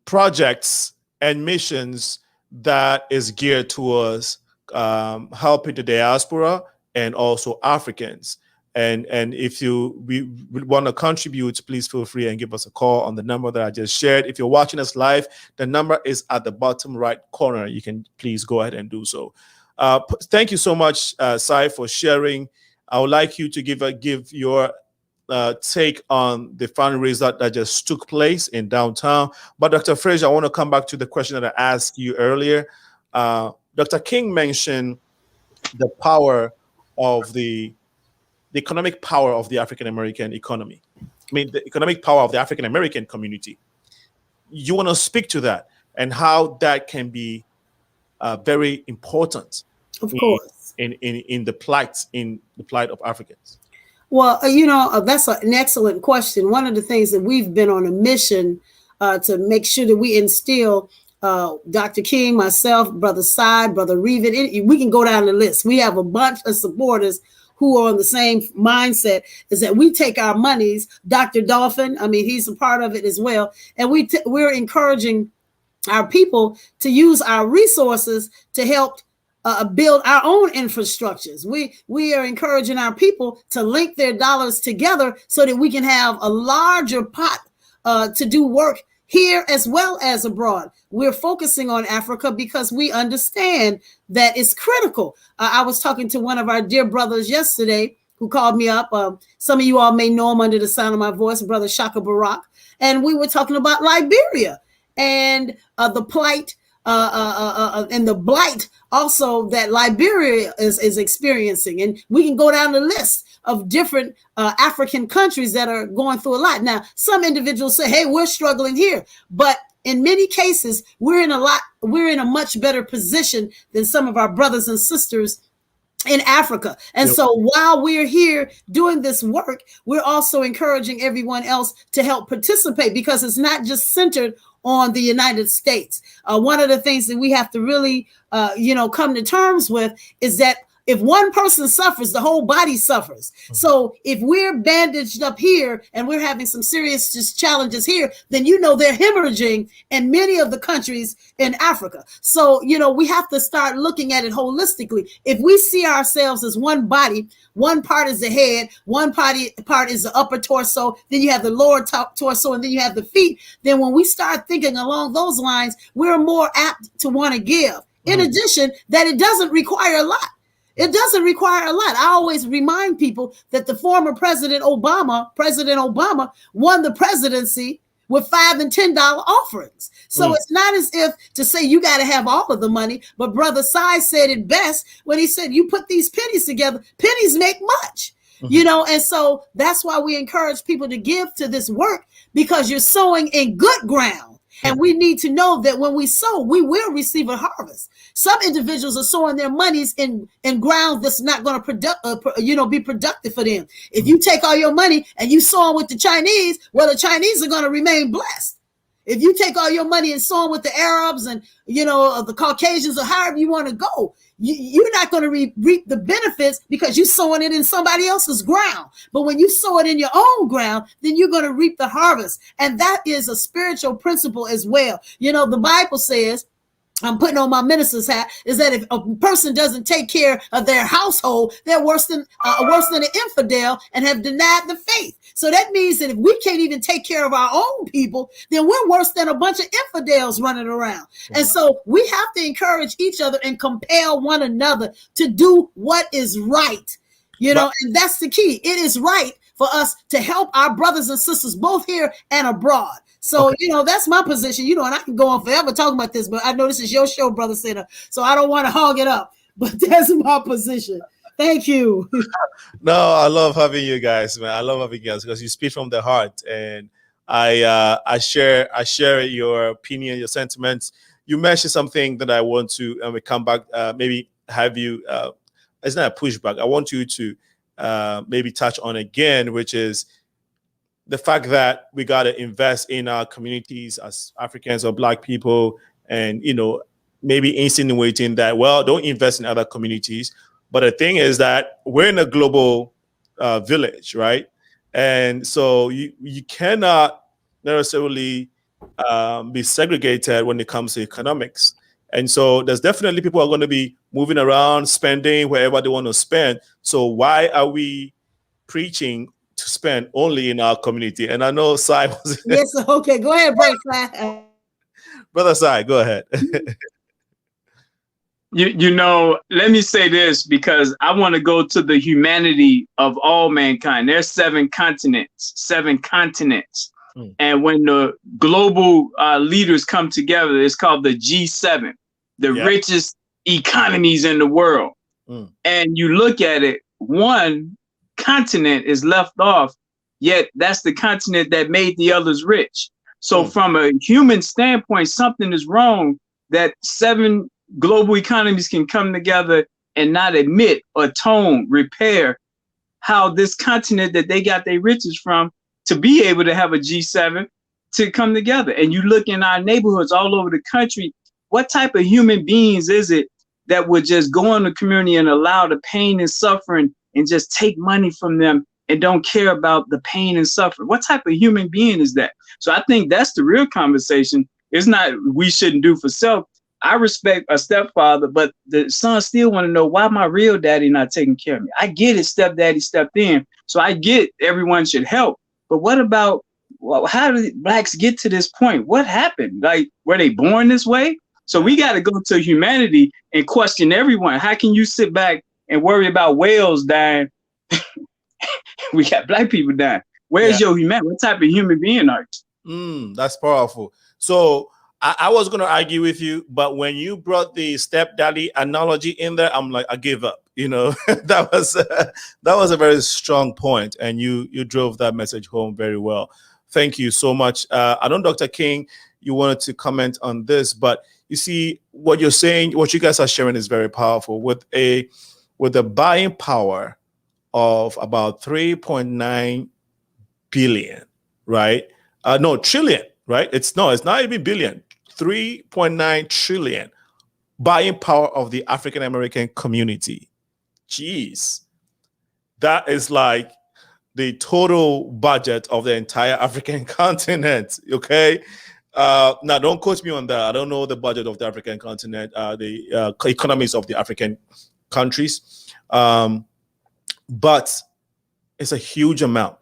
Speaker 3: projects and missions that is geared towards helping the diaspora and also Africans. And if we want to contribute, please feel free and give us a call on the number that I just shared. If you're watching us live, the number is at the bottom right corner. You can please go ahead and do so. Thank you so much, Cy, for sharing. I would like you to give your take on the fundraiser that just took place in downtown. But Dr. Frazier, I want to come back to the question that I asked you earlier. Dr. King mentioned the power of the economic power of the African-American economy. I mean, the economic power of the African-American community. You want to speak to that and how that can be very important,
Speaker 5: of course,
Speaker 3: in the plight of Africans.
Speaker 5: Well, that's an excellent question. One of the things that we've been on a mission to make sure that we instill, Dr. King, myself, Brother Cy, Brother Reeves, we can go down the list. We have a bunch of supporters who are on the same mindset, is that we take our monies. Dr. Dolphin, he's a part of it as well. And we're encouraging our people to use our resources to help build our own infrastructures. We are encouraging our people to link their dollars together so that we can have a larger pot to do work here as well as abroad. We're focusing on Africa because we understand that it's critical. I was talking to one of our dear brothers yesterday who called me up. Some of you all may know him under the sound of my voice, Brother Shaka Barak. And we were talking about Liberia and the plight and the blight also that Liberia is experiencing. And we can go down the list of different African countries that are going through a lot. Now, some individuals say, hey, we're struggling here. But in many cases, we're in a much better position than some of our brothers and sisters in Africa. And so while we're here doing this work, we're also encouraging everyone else to help participate, because it's not just centered on the United States. One of the things that we have to really, come to terms with is that if one person suffers, the whole body suffers. Mm-hmm. So if we're bandaged up here and we're having some serious challenges here, then they're hemorrhaging in many of the countries in Africa. So, we have to start looking at it holistically. If we see ourselves as one body, one part is the head, one part is the upper torso, then you have the lower torso, and then you have the feet. Then when we start thinking along those lines, we're more apt to want to give. In addition, that it doesn't require a lot. It doesn't require a lot. I always remind people that the former President Obama won the presidency with $5 and $10 offerings. So it's not as if to say you got to have all of the money, but Brother Cy said it best when he said, you put these pennies together, pennies make much, and so that's why we encourage people to give to this work, because you're sowing in good ground. And we need to know that when we sow, we will receive a harvest. Some individuals are sowing their monies in ground that's not going to be productive for them. If you take all your money and you sow with the Chinese, well, the Chinese are going to remain blessed. If you take all your money and sow with the Arabs and, the Caucasians, or however you want to go, you're not going to reap the benefits because you're sowing it in somebody else's ground. But when you sow it in your own ground, then you're going to reap the harvest. And that is a spiritual principle as well. The Bible says I'm putting on my minister's hat, is that if a person doesn't take care of their household, they're worse than an infidel and have denied the faith. So that means that if we can't even take care of our own people, then we're worse than a bunch of infidels running around. And so we have to encourage each other and compel one another to do what is right. You know, and that's the key. It is right for us to help our brothers and sisters both here and abroad. So, you know, that's my position, you know, and I can go on forever talking about this, but I know this is your show, Brother Center, so I don't want to hog it up, but that's my position. Thank you.
Speaker 3: No, I love having you guys, man. I love having you guys because you speak from the heart, and I share your opinion, your sentiments. You mentioned something that I want to, and we come back, maybe have you, it's not a pushback. I want you to maybe touch on again, which is the fact that we got to invest in our communities as Africans or Black people, and, you know, maybe insinuating that, well, don't invest in other communities. But the thing is that we're in a global village, right? And so you cannot necessarily be segregated when it comes to economics. And so there's definitely people are going to be moving around, spending wherever they want to spend. So why are we preaching to spend only in our community? And I know Sai was
Speaker 5: Yes, okay, go ahead, Brother Sai.
Speaker 3: Brother Sai, go ahead.
Speaker 1: You know, let me say this, because I want to go to the humanity of all mankind. There's 7 continents. And when the global leaders come together, it's called the G7, the richest economies in the world. And you look at it, one continent is left off, yet that's the continent that made the others rich. So from a human standpoint, something is wrong that 7 global economies can come together and not admit, atone, repair how this continent that they got their riches from to be able to have a G7 to come together. And you look in our neighborhoods all over the country, what type of human beings is it that would just go in the community and allow the pain and suffering and just take money from them and don't care about the pain and suffering? What type of human being is that? So I think that's the real conversation. It's not we shouldn't do for self. I respect a stepfather, but the son still want to know, why my real daddy not taking care of me? I get it, stepdaddy stepped in. So I get everyone should help. But what about, well, how did Blacks get to this point? What happened? Like, were they born this way? So we got to go to humanity and question everyone. How can you sit back and worry about whales dying? We got Black people dying. Where's your humanity? What type of human being are you?
Speaker 3: That's powerful. So I was going to argue with you, but when you brought the stepdaddy analogy in there, I'm like, I give up. You know, that was a very strong point, and you drove that message home very well. Thank you so much. I know, Dr. King, you wanted to comment on this, but you see what you're saying, what you guys are sharing is very powerful. With a buying power of about 3.9 billion, right? No, trillion, right? It's not even billion. 3.9 trillion buying power of the African American community. Jeez, that is like the total budget of the entire African continent. Okay, now don't quote me on that. I don't know the budget of the African continent, the economies of the African countries, but it's a huge amount,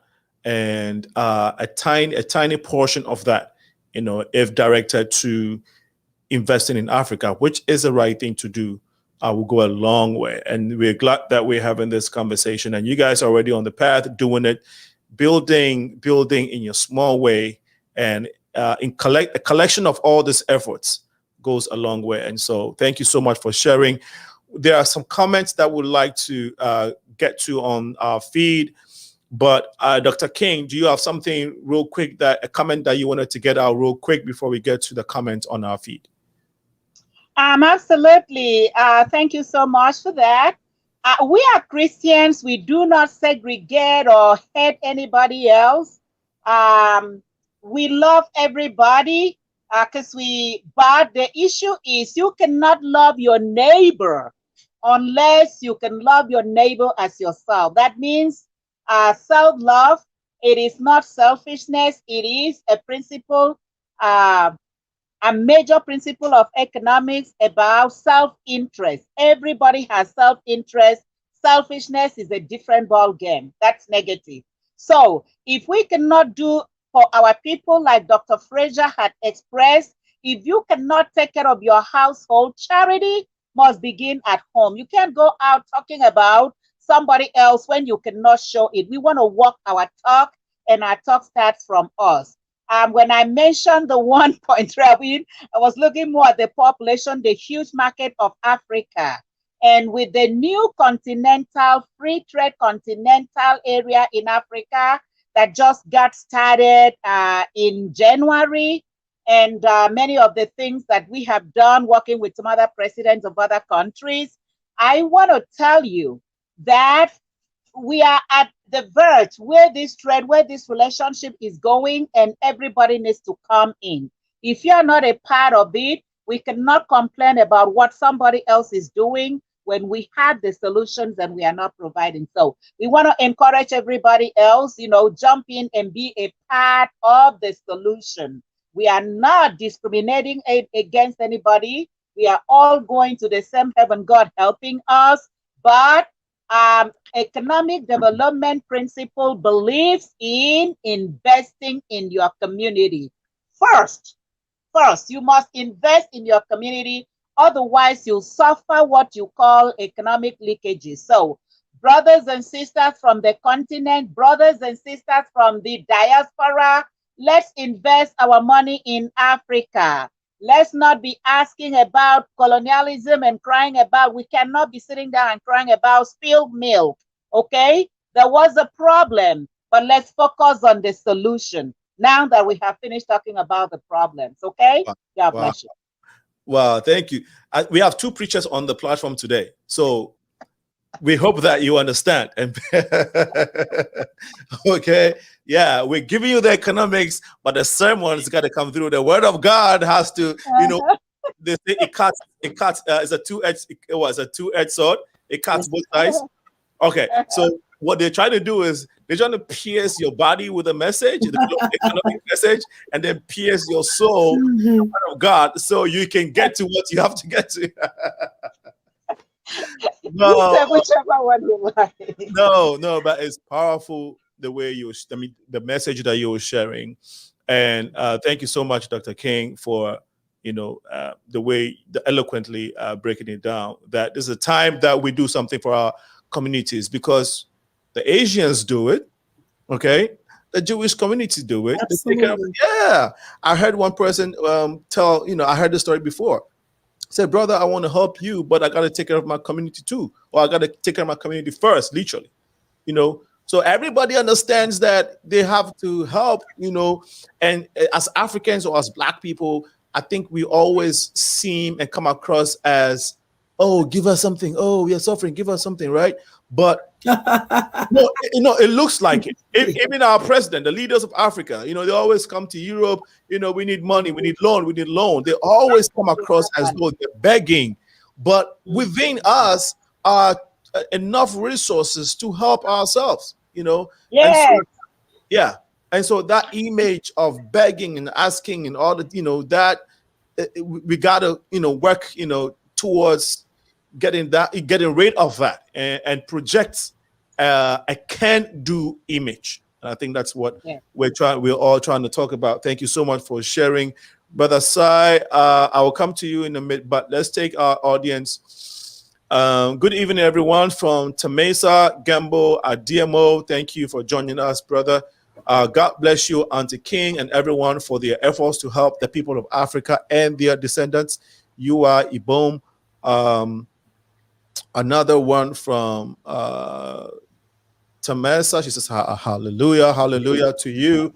Speaker 3: and a tiny portion of that, you know, if directed to investing in Africa, which is the right thing to do, will go a long way. And we're glad that we're having this conversation, and you guys are already on the path doing it, building in your small way, and a collection of all these efforts goes a long way. And so thank you so much for sharing. There are some comments that we'd like to get to on our feed. But Dr. King, do you have something real quick, a comment that you wanted to get out real quick before we get to the comment on our feed?
Speaker 6: Absolutely. Thank you so much for that. We are Christians. We do not segregate or hate anybody else. We love everybody but the issue is you cannot love your neighbor unless you can love your neighbor as yourself. That means self-love. It is not selfishness. It is a principle a major principle of economics about self-interest. Everybody has self-interest. Selfishness is a different ball game. That's negative. So if we cannot do for our people, like Dr. Frazier had expressed, if you cannot take care of your household, charity must begin at home. You can't go out talking about somebody else when you cannot show it. We want to walk our talk, and our talk starts from us. When I mentioned the 1.3, I was looking more at the population, the huge market of Africa. And with the new continental, free trade continental area in Africa that just got started in January, and many of the things that we have done working with some other presidents of other countries, I want to tell you that we are at the verge where this trade, where this relationship is going, and everybody needs to come in. If you're not a part of it, we cannot complain about what somebody else is doing when we have the solutions and we are not providing. So we want to encourage everybody else, jump in and be a part of the solution. We are not discriminating against anybody. We are all going to the same heaven, God helping us. But economic development principle believes in investing in your community. First, you must invest in your community. Otherwise, you'll suffer what you call economic leakages. So, brothers and sisters from the continent, brothers and sisters from the diaspora, let's invest our money in Africa. Let's not be asking about colonialism and crying about, we cannot be sitting down and crying about spilled milk, okay? There was a problem, but let's focus on the solution now that we have finished talking about the problems, okay? God bless you.
Speaker 3: Wow, thank you. We have two preachers on the platform today, so we hope that you understand. And okay, yeah, we're giving you the economics, but the sermon's got to come through. The word of God has to, they say it cuts. It's a two-edged sword. It cuts both sides. Okay, so what they're trying to do is they're trying to pierce your body with a message, the economic message, and then pierce your soul with the word of God, so you can get to what you have to get to. No,
Speaker 6: whichever one you like.
Speaker 3: No, but it's powerful the way the message that you were sharing, and thank you so much, Dr. King, for the way eloquently breaking it down. That this is a time that we do something for our communities, because the Asians do it, okay? The Jewish community do it. They take care of it. Yeah, I heard one person tell, I heard the story before. Said, brother, I want to help you, but I got to take care of my community too, or I got to take care of my community first, literally, So everybody understands that they have to help, and as Africans or as Black people, I think we always seem and come across as, oh, give us something. Oh, we are suffering. Give us something, right? But no, it looks like it. Even our president, the leaders of Africa, they always come to Europe. We need money, we need loan. They always come across as though they're begging. But within us are enough resources to help ourselves.
Speaker 6: Yeah.
Speaker 3: And so that image of begging and asking and all that, that we gotta, work, towards getting rid of that and project a can-do image. And I think that's what we're all trying to talk about. Thank you so much for sharing, Brother Sai. I will come to you in a minute, but let's take our audience. Good evening, everyone, from Temesa, Gambo, DMO. Thank you for joining us, brother. God bless you, Auntie King, and everyone for their efforts to help the people of Africa and their descendants. You are Ibom. Another one from Temesa. She says, hallelujah, hallelujah to you.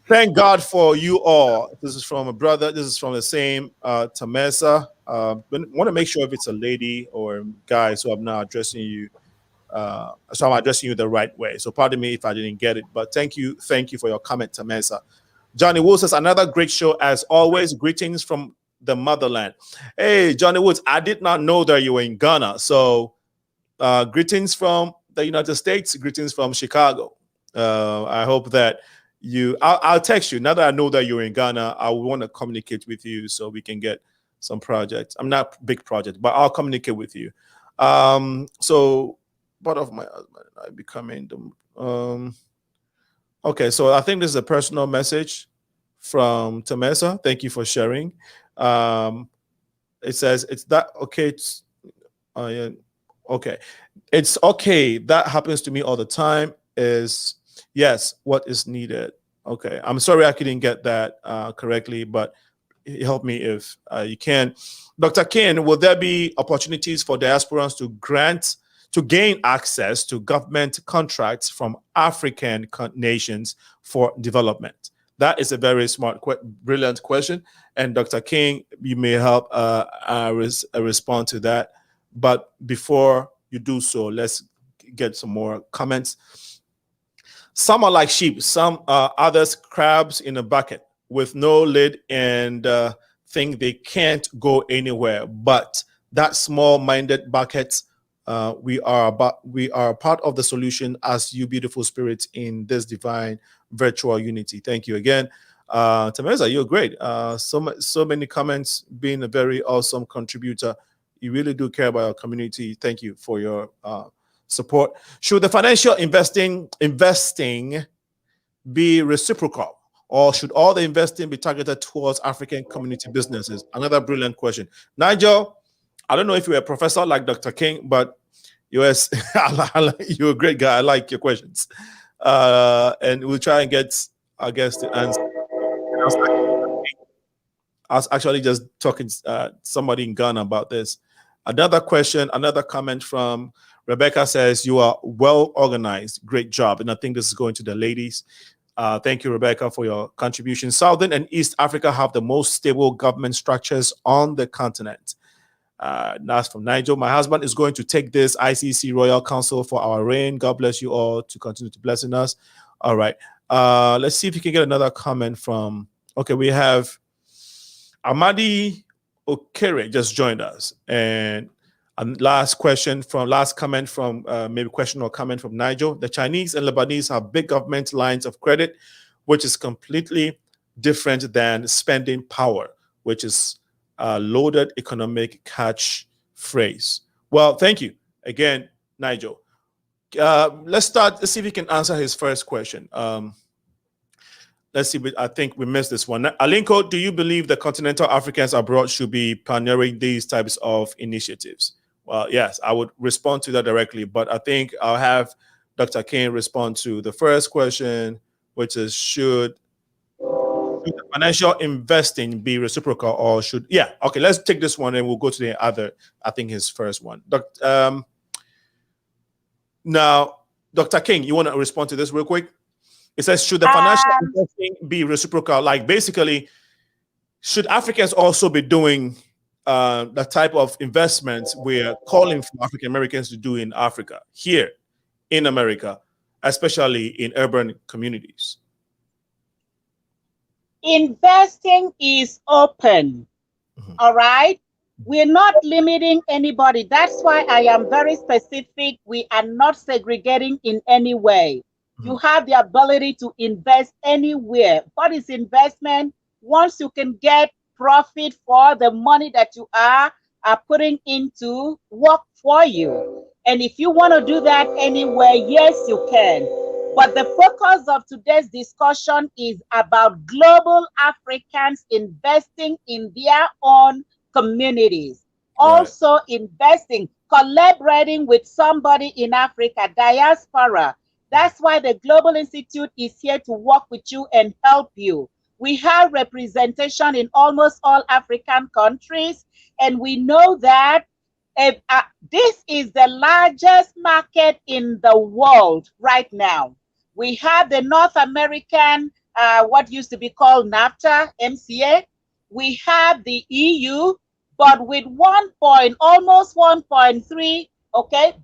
Speaker 3: Thank God for you all. This is from a brother. This is from the same Temesa. Want to make sure if it's a lady or guy, so I'm not addressing you. So I'm addressing you the right way. So pardon me if I didn't get it, but thank you for your comment, Temesa. Johnny Wood says, another great show as always. Greetings from the motherland. Hey, Johnny Woods, I did not know that you were in Ghana. So greetings from the United States. Greetings from Chicago. I hope that I'll text you. Now that I know that you're in Ghana, I want to communicate with you so we can get some projects. I'm not big project, but I'll communicate with you. So part of my husband and I becoming the okay, so I think this is a personal message from Temesa. Thank you for sharing. It says it's that okay. Yeah, okay. It's okay. That happens to me all the time. Is yes, what is needed. Okay. I'm sorry I couldn't get that correctly, but help me if you can. Dr. King, will there be opportunities for diasporans to gain access to government contracts from African nations for development? That is a very smart, brilliant question. And Dr. King, you may help respond to that. But before you do so, let's get some more comments. Some are like sheep, some are others crabs in a bucket with no lid and think they can't go anywhere. But that small-minded bucket, we are part of the solution as you beautiful spirits in this divine virtual unity. Thank you again. Temesa, you're great. So many comments, being a very awesome contributor. You really do care about our community. Thank you for your support. Should the financial investing be reciprocal, or should all the investing be targeted towards African community businesses? Another brilliant question. Nigel, I don't know if you're a professor like Dr. King, but you're a great guy. I like your questions. And we'll try and get our guest to answer. I was actually just talking to somebody in Ghana about this. Another question, another comment from Rebecca says, you are well organized. Great job. And I think this is going to the ladies. Thank you, Rebecca, for your contribution. Southern and East Africa have the most stable government structures on the continent. That's from Nigel. My husband is going to take this ICC Royal Council for our reign. God bless you all to continue to blessing us. All right. Let's see if we can get another comment from, okay, we have Amadi Okere just joined us. And last comment from maybe question or comment from Nigel. The Chinese and Lebanese have big government lines of credit, which is completely different than spending power, which is a loaded economic catch phrase. Well, thank you again, Nigel. Let's see if we can answer his first question. Let's see, I think we missed this one. Alinko, do you believe the continental Africans abroad should be pioneering these types of initiatives? Well, yes, I would respond to that directly, but I think I'll have Dr. King respond to the first question, which is should the financial investing be reciprocal or should, yeah, okay, let's take this one and we'll go to the other, I think his first one. Now, Dr. King, you want to respond to this real quick? It says, should the financial investing be reciprocal? Like basically, should Africans also be doing the type of investments we're calling for African Americans to do in Africa, here in America, especially in urban communities?
Speaker 6: Investing is open, all right? We're not limiting anybody. That's why I am very specific. We are not segregating in any way. You have the ability to invest anywhere. What is investment? Once you can get profit for the money that you are putting into work for you. And if you want to do that anywhere, yes, you can. But the focus of today's discussion is about global Africans investing in their own communities. Right. Also investing, collaborating with somebody in Africa, diaspora. That's why the Global Institute is here to work with you and help you. We have representation in almost all African countries, and we know that this is the largest market in the world right now. We have the North American, what used to be called NAFTA, MCA. We have the EU, but with almost 1.3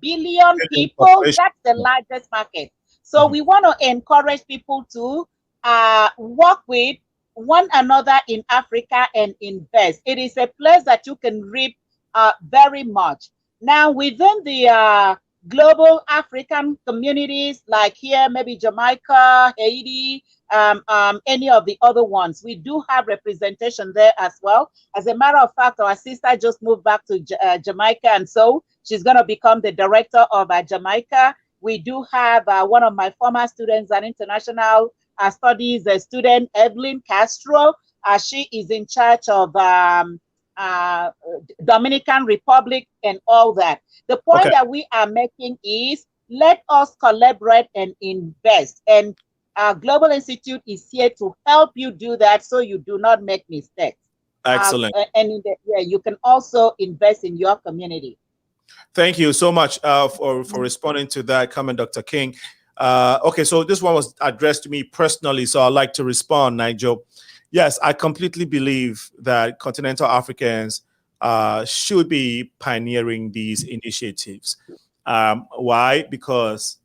Speaker 6: billion people, that's the largest market. So we want to encourage people to work with one another in Africa and invest. It is a place that you can reap very much. Now, within the global African communities like here, maybe Jamaica, Haiti, any of the other ones. We do have representation there as well. As a matter of fact, our sister just moved back to Jamaica, and so she's going to become the director of Jamaica. We do have one of my former students, an international studies student, Evelyn Castro. She is in charge of Dominican Republic and all that. The point that we are making is, let us collaborate and invest. And our Global Institute is here to help you do that so you do not make mistakes.
Speaker 3: Excellent.
Speaker 6: And you can also invest in your community.
Speaker 3: Thank you so much for responding to that comment, Dr. King. Okay, so this one was addressed to me personally, so I'd like to respond, Nigel. Yes, I completely believe that continental Africans should be pioneering these initiatives. Why? Because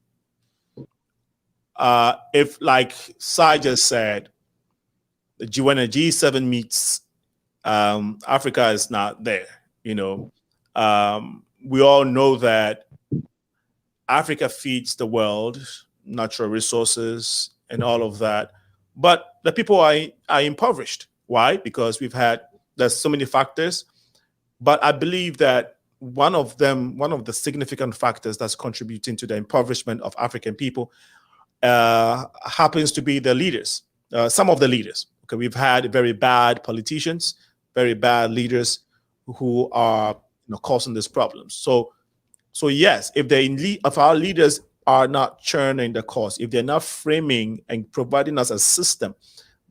Speaker 3: if, like Sai just said, when a G7 meets, Africa is not there. You know, we all know that Africa feeds the world, natural resources and all of that, but the people are impoverished. Why? Because there's so many factors, but I believe that one of the significant factors that's contributing to the impoverishment of African people happens to be the leaders, some of the leaders. Okay, we've had very bad politicians, very bad leaders who are causing these problems. So yes, if our leaders are not churning the course, if they're not framing and providing us a system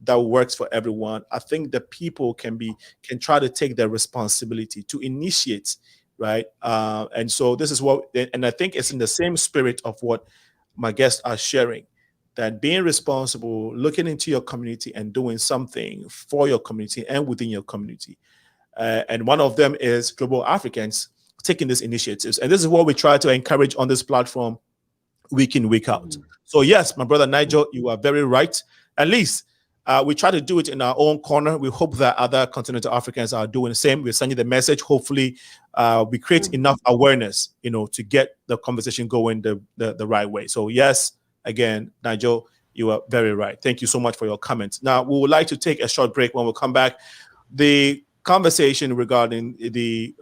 Speaker 3: that works for everyone, I think the people can try to take their responsibility to initiate, right? And so this is and I think it's in the same spirit of what my guests are sharing, that being responsible, looking into your community and doing something for your community and within your community. And one of them is Global Africans taking these initiatives. And this is what we try to encourage on this platform week in, week out. So yes, my brother Nigel, you are very right. At least we try to do it in our own corner. We hope that other continental Africans are doing the same. We're sending the message. Hopefully we create enough awareness, to get the conversation going the right way. So yes, again, Nigel, you are very right. Thank you so much for your comments. Now, we would like to take a short break. When we come back, the conversation regarding the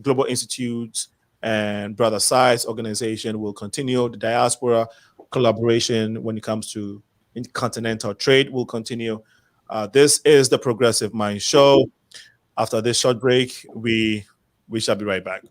Speaker 3: Global Institute and Brother Sai's organization will continue. The Diaspora collaboration when it comes to continental trade will continue. This is the Progressive Mind Show. After this short break, we shall be right back.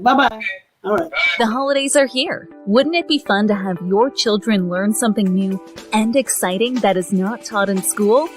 Speaker 5: Bye-bye. All right.
Speaker 7: The holidays are here. Wouldn't it be fun to have your children learn something new and exciting that is not taught in school?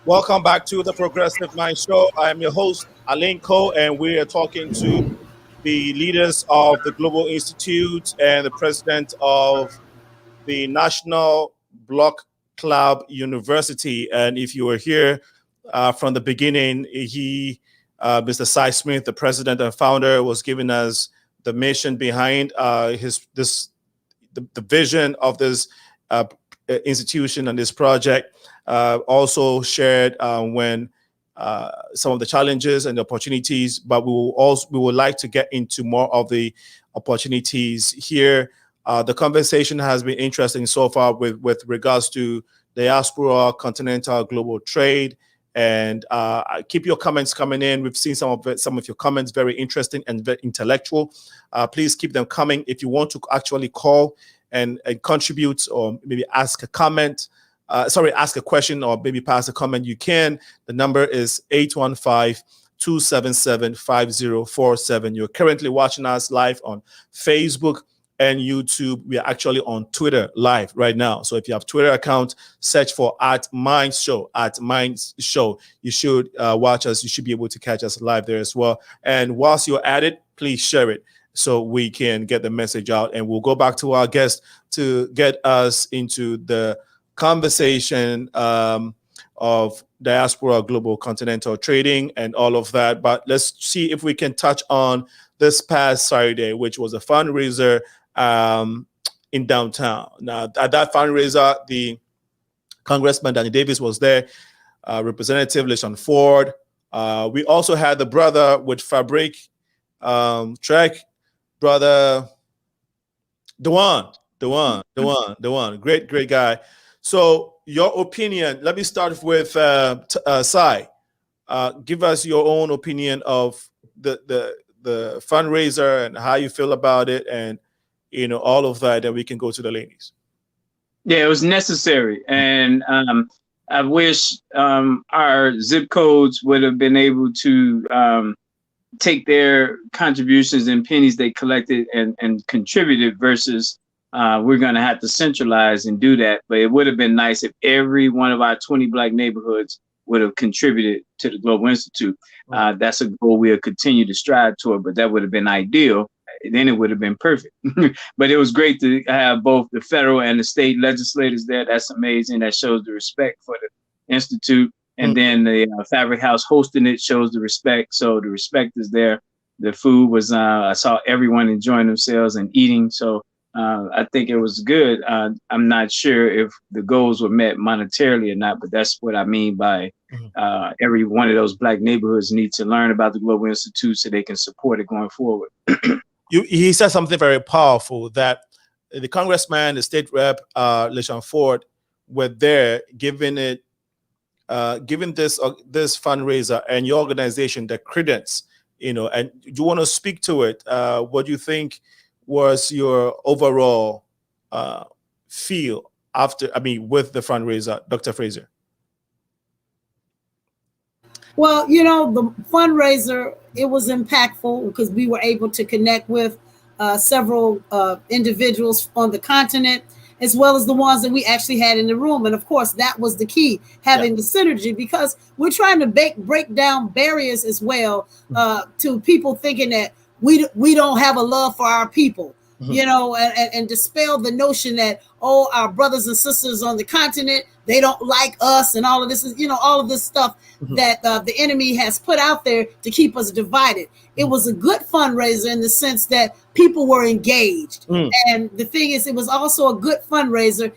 Speaker 3: Welcome back to the Progressive Mind Show. I am your host, Alinko, and we are talking to the leaders of the Global Institute and the president of the National Block Club University. And if you were here from the beginning, Mr. Cy Smith, the president and founder, was giving us the mission behind the vision of this institution and this project. Also shared when some of the challenges and the opportunities, but we would like to get into more of the opportunities here. The conversation has been interesting so far with regards to Diaspora, Continental, global trade, and keep your comments coming in. We've seen some of your comments, very interesting and very intellectual. Please keep them coming. If you want to actually call and contribute, or maybe ask a comment, ask a question, or maybe pass a comment, you can. The number is 815-277-5047. You're currently watching us live on Facebook and YouTube. We are actually on Twitter live right now. So if you have Twitter account, search for @MindShow, @MindShow. You should watch us. You should be able to catch us live there as well. And whilst you're at it, please share it so we can get the message out. And we'll go back to our guest to get us into the conversation of Diaspora, global continental trading, and all of that. But let's see if we can touch on this past Saturday, which was a fundraiser in downtown. Now, at that fundraiser, the Congressman Danny Davis was there, Representative LaShawn Ford. We also had the brother with Fabric Trek, brother Dewan, great guy. So your opinion, let me start with Cy. Give us your own opinion of the fundraiser and how you feel about it, and all of that. Then we can go to the ladies.
Speaker 1: Yeah, it was necessary, and I wish our zip codes would have been able to take their contributions and pennies they collected and contributed versus we're going to have to centralize and do that. But it would have been nice if every one of our 20 Black neighborhoods would have contributed to the Global Institute. That's a goal we'll continue to strive toward, but that would have been ideal. Then it would have been perfect. But it was great to have both the federal and the state legislators there. That's amazing. That shows the respect for the Institute. And then the Fabric House hosting it shows the respect. So the respect is there. The food was, I saw everyone enjoying themselves and eating. So I think it was good. I'm not sure if the goals were met monetarily or not, but that's what I mean by every one of those Black neighborhoods need to learn about the Global Institute so they can support it going forward.
Speaker 3: He said something very powerful, that the congressman, the state rep, LaShawn Ford, were there giving this fundraiser and your organization the credence, and you want to speak to it. What do you think was your overall feel with the fundraiser, Dr. Frazier?
Speaker 5: Well, the fundraiser, it was impactful because we were able to connect with several individuals on the continent, as well as the ones that we actually had in the room. And of course, that was the key, having the synergy, because we're trying to break down barriers as well to people thinking that we don't have a love for our people, and dispel the notion that, our brothers and sisters on the continent, they don't like us, and all of this is, all of this stuff that the enemy has put out there to keep us divided. It was a good fundraiser in the sense that people were engaged. And the thing is, it was also a good fundraiser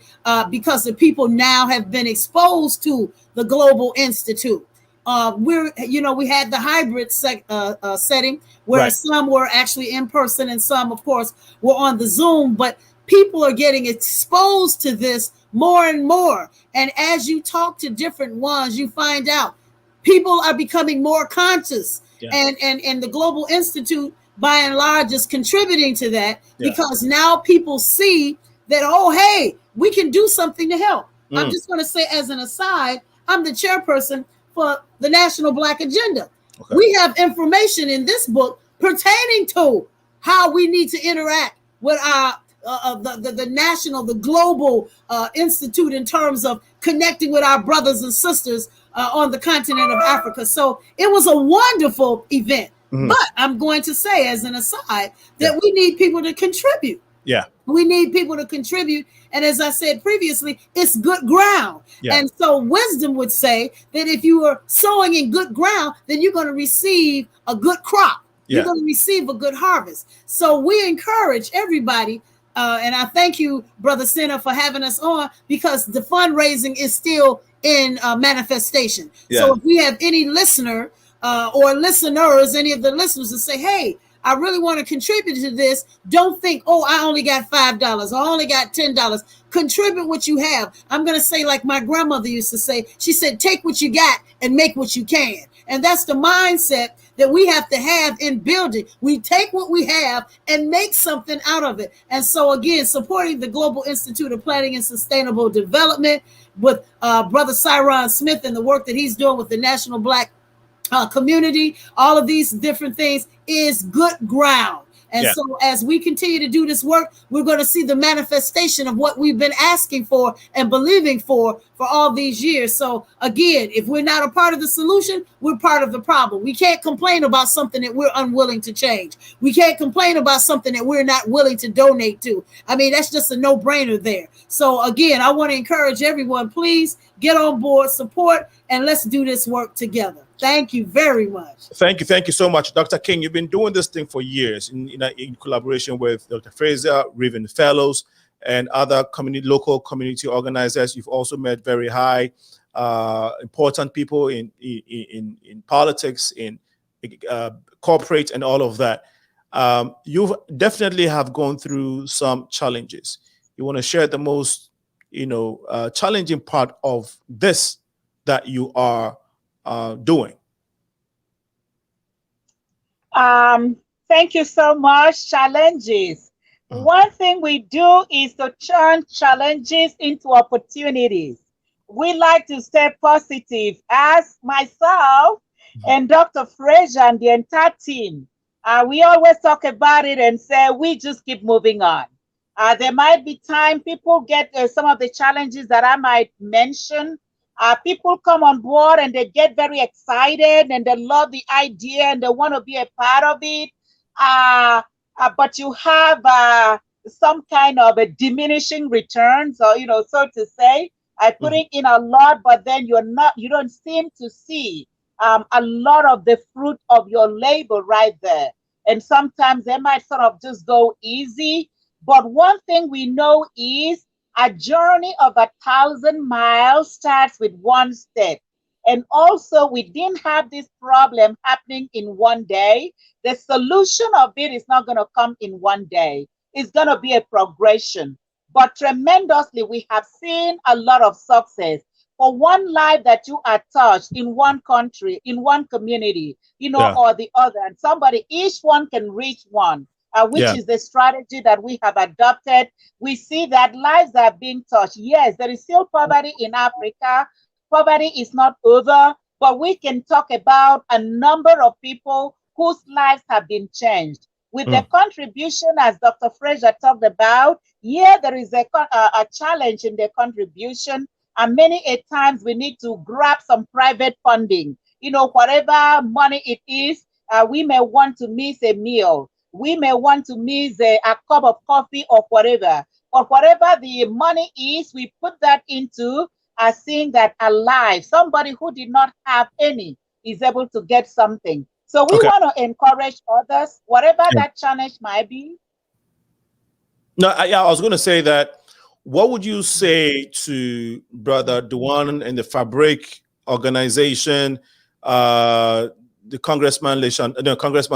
Speaker 5: because the people now have been exposed to the Global Institute. We had the hybrid setting where some were actually in person and some, of course, were on the Zoom, but people are getting exposed to this more and more. And as you talk to different ones, you find out people are becoming more conscious. And the Global Institute, by and large, is contributing to that because now people see that, hey, we can do something to help. I'm just going to say, as an aside, I'm the chairperson for the National Black Agenda. Okay. We have information in this book pertaining to how we need to interact with our the national, the global institute in terms of connecting with our brothers and sisters on the continent of Africa. So it was a wonderful event. But I'm going to say, as an aside, that we need people to contribute. We need people to contribute. And as I said previously, it's good ground. And so wisdom would say that if you are sowing in good ground, then you're going to receive a good crop. You're going to receive a good harvest. So we encourage everybody. And I thank you, Brother Sena, for having us on, because the fundraising is still in manifestation. So if we have any listener or listeners, any of the listeners that say, hey, I really want to contribute to this, don't think, oh, I only got $5, I only got $10. Contribute what you have. I'm going to say, like my grandmother used to say, she said, take what you got and make what you can. And that's the mindset that we have to have in building. We take what we have and make something out of it. And so, again, supporting the Global Institute of Planning and Sustainable Development with Brother Cyron Smith and the work that he's doing with the National Black community, all of these different things is good ground. And so as we continue to do this work, we're going to see the manifestation of what we've been asking for and believing for all these years. So again, if we're not a part of the solution, we're part of the problem. We can't complain about something that we're unwilling to change. We can't complain about something that we're not willing to donate to. I mean, that's just a no-brainer there. So again, I want to encourage everyone, please get on board, support, and let's do this work together. Thank you very much.
Speaker 3: Thank you so much, Dr. King. You've been doing this thing for years in collaboration with Dr. Frazier, Raven Fellows, and other local community organizers. You've also met very high, important people in politics, in corporate, and all of that. You definitely have gone through some challenges. You want to share the most, challenging part of this that you are doing?
Speaker 6: Thank you so much. Challenges. One thing we do is to turn challenges into opportunities. We like to stay positive. As myself and Dr. Frazier and the entire team, we always talk about it and say we just keep moving on. There might be time people get some of the challenges that I might mention. People come on board and they get very excited and they love the idea and they want to be a part of it. But you have some kind of a diminishing returns, or so to say, putting in a lot, but then you don't seem to see a lot of the fruit of your labor right there. And sometimes they might sort of just go easy. But one thing we know is a journey of 1,000 miles starts with one step. And also, we didn't have this problem happening in one day. The solution of it is not going to come in one day. It's going to be a progression. But tremendously, we have seen a lot of success. For one life that you are touched in one country, in one community, or the other, and each one can reach one. Which is the strategy that we have adopted. We see that lives are being touched. Yes, there is still poverty in Africa. Poverty is not over, but we can talk about a number of people whose lives have been changed. With the contribution, as Dr. Frazier talked about, there is a challenge in the contribution. And many a times we need to grab some private funding. Whatever money it is, we may want to miss a meal. We may want to miss a cup of coffee or whatever. But whatever the money is, we put that into seeing that alive. Somebody who did not have any is able to get something. So we want to encourage others, whatever that challenge might be.
Speaker 3: No, I was going to say that. What would you say to Brother Duan and the Fabric organization, the Congressman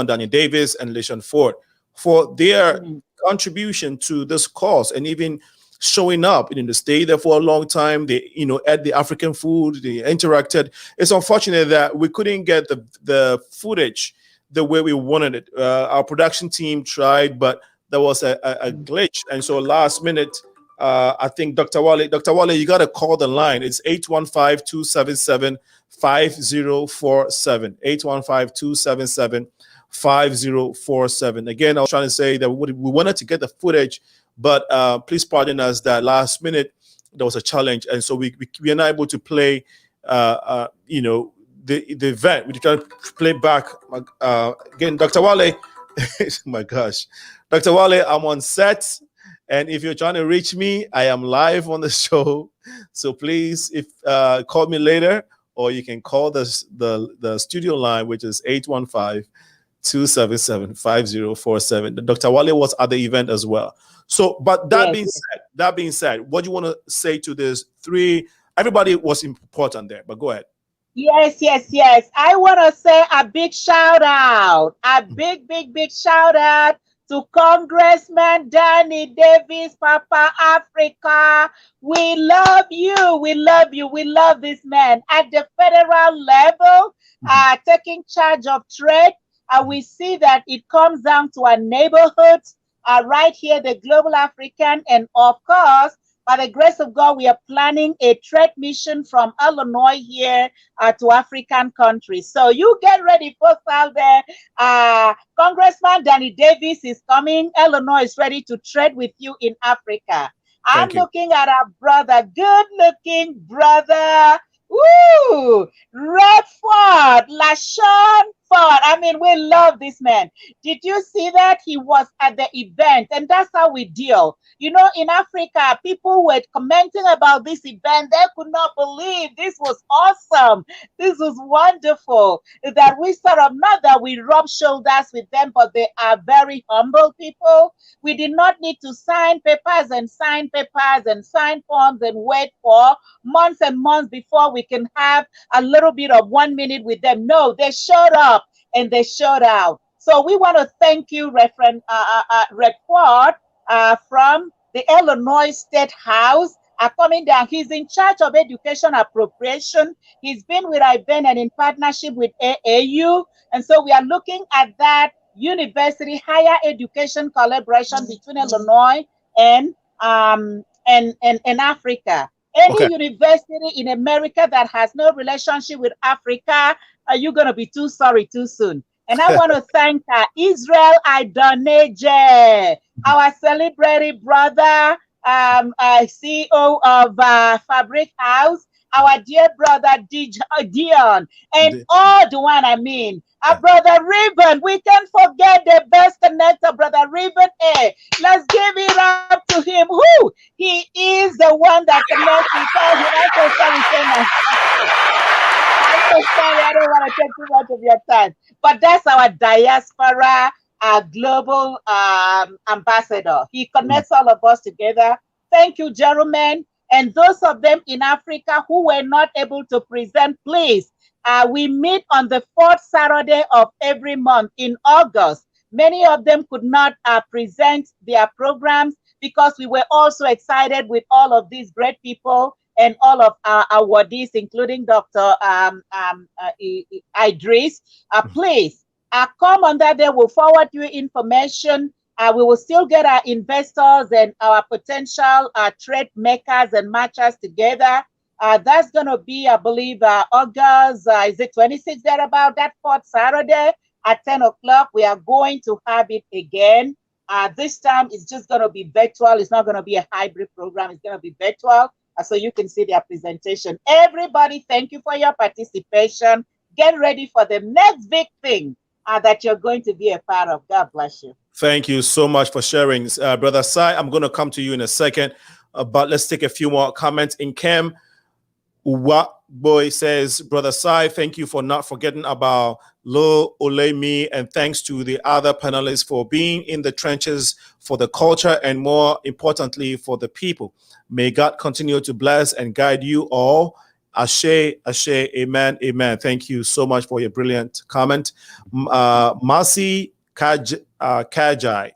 Speaker 3: Daniel Davis and LeSean Ford, for their contribution to this cause, and even showing up in the state there for a long time? They, ate the African food, they interacted. It's unfortunate that we couldn't get the footage the way we wanted it. Our production team tried, but there was a glitch, and so last minute, I think Dr. Wale, you got to call the line. It's 815-277-5047. 815-277-5047. Again, I was trying to say that we wanted to get the footage But please pardon us that last minute there was a challenge, and so we are not able to play you know, the event. We try to play back again. Dr. Wale, my gosh, Dr. Wale, I'm on set, and if you're trying to reach me, I am live on the show. So please, if call me later, or you can call the studio line, which is 815-277-5047. Dr. Wale was at the event as well. So, but that being said, what do you want to say to this three? Everybody was important there, but go ahead.
Speaker 6: Yes. I want to say a big shout out, a big shout out to Congressman Danny Davis, Papa Africa. We love you. We love this man at the federal level, taking charge of trade. We see that it comes down to our neighborhoods, right here, the Global African, and of course, by the grace of God, we are planning a trade mission from Illinois here to African countries. So you get ready, folks out there. Congressman Danny Davis is coming. Illinois is ready to trade with you in Africa. I'm looking at our brother, good-looking brother. Woo! Redford, LaShawn Ford. I mean, we love this man. Did you see that? He was at the event, and that's how we deal. You know, in Africa, people were commenting about this event. They could not believe this was awesome. This was wonderful. That we sort of, not that we rub shoulders with them, but they are very humble people. We did not need to sign papers and sign forms and wait for months and months before we can have a little bit of 1 minute with them. No, they showed up and they showed out. So we want to thank you, Reverend Redford, from the Illinois State House, coming down. He's in charge of education appropriation. He's been with IBEN and in partnership with AAU. And so we are looking at that university higher education collaboration between Illinois and Africa. Any university in America that has no relationship with Africa, you're going to be too sorry too soon. And I want to thank Israel Idoneje, our celebrated brother, CEO of Fabric House, our dear brother Dion, and all the one I mean. Our brother Reuben, we can't forget the best connector, brother Reuben. Hey, let's give it up to him. Who? He is the one that connects with us. I'm so sorry, I don't want to take too much of your time. But that's our Diaspora global ambassador. He connects all of us together. Thank you, gentlemen. And those of them in Africa who were not able to present, please, we meet on the 4th Saturday of every month in August. Many of them could not present their programs because we were also excited with all of these great people and all of our awardees, including Dr. Idris. Please come on that day. We'll forward you information. We will still get our investors and our potential trade makers and matchers together. That's going to be, I believe, August, is it 26th, there about that 4th Saturday at 10 o'clock. We are going to have it again. This time it's just going to be virtual. It's not going to be a hybrid program. It's going to be virtual, so you can see their presentation. Everybody, thank you for your participation. Get ready for the next big thing that you're going to be a part of. God bless you.
Speaker 3: Thank you so much for sharing. Brother Sai, I'm going to come to you in a second, but let's take a few more comments. In Cam, What Boy says, Brother Sai, thank you for not forgetting about Lo Olemi, and thanks to the other panelists for being in the trenches for the culture and, more importantly, for the people. May God continue to bless and guide you all. Ashe, ashe, amen, amen. Thank you so much for your brilliant comment. Masi Kajai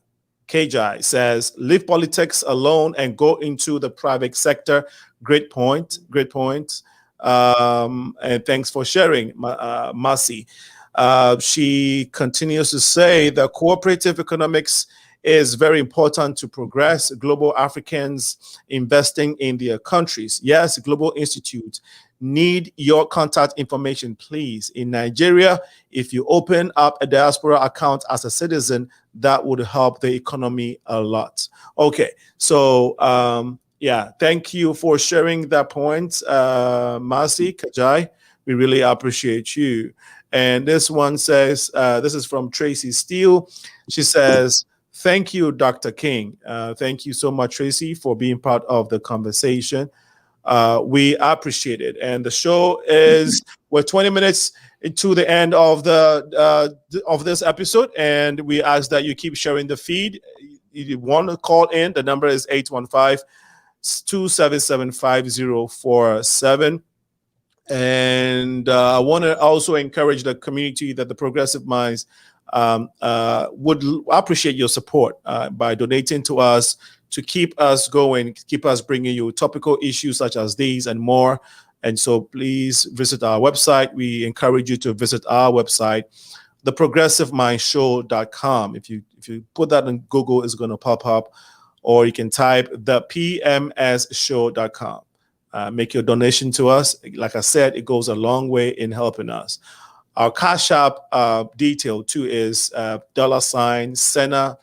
Speaker 3: says, leave politics alone and go into the private sector. Great point. Great point. And thanks for sharing, Masi. She continues to say that cooperative economics is very important to progress global Africans investing in their countries. Yes, Global Institute need your contact information, please. In Nigeria, if you open up a diaspora account as a citizen, that would help the economy a lot. Okay, so yeah, thank you for sharing that point, Masi Kajai. We really appreciate you. And this one says, this is from Tracy Steele. She says, thank you, Dr. King. Thank you so much, Tracy, for being part of the conversation. We appreciate it. And the show is, we're 20 minutes into the end of this episode, and we ask that you keep sharing the feed. If you want to call in, the number is 815-277-5047. And I want to also encourage the community that the Progressive Minds would appreciate your support by donating to us to keep us going, keep us bringing you topical issues such as these and more. And so please visit our website. We encourage you to visit our website, theprogressivemindshow.com. If you put that in Google, it's going to pop up, or you can type thepmsshow.com. Make your donation to us. Like I said, it goes a long way in helping us. Our Cash App detail too is $SENAALINCO.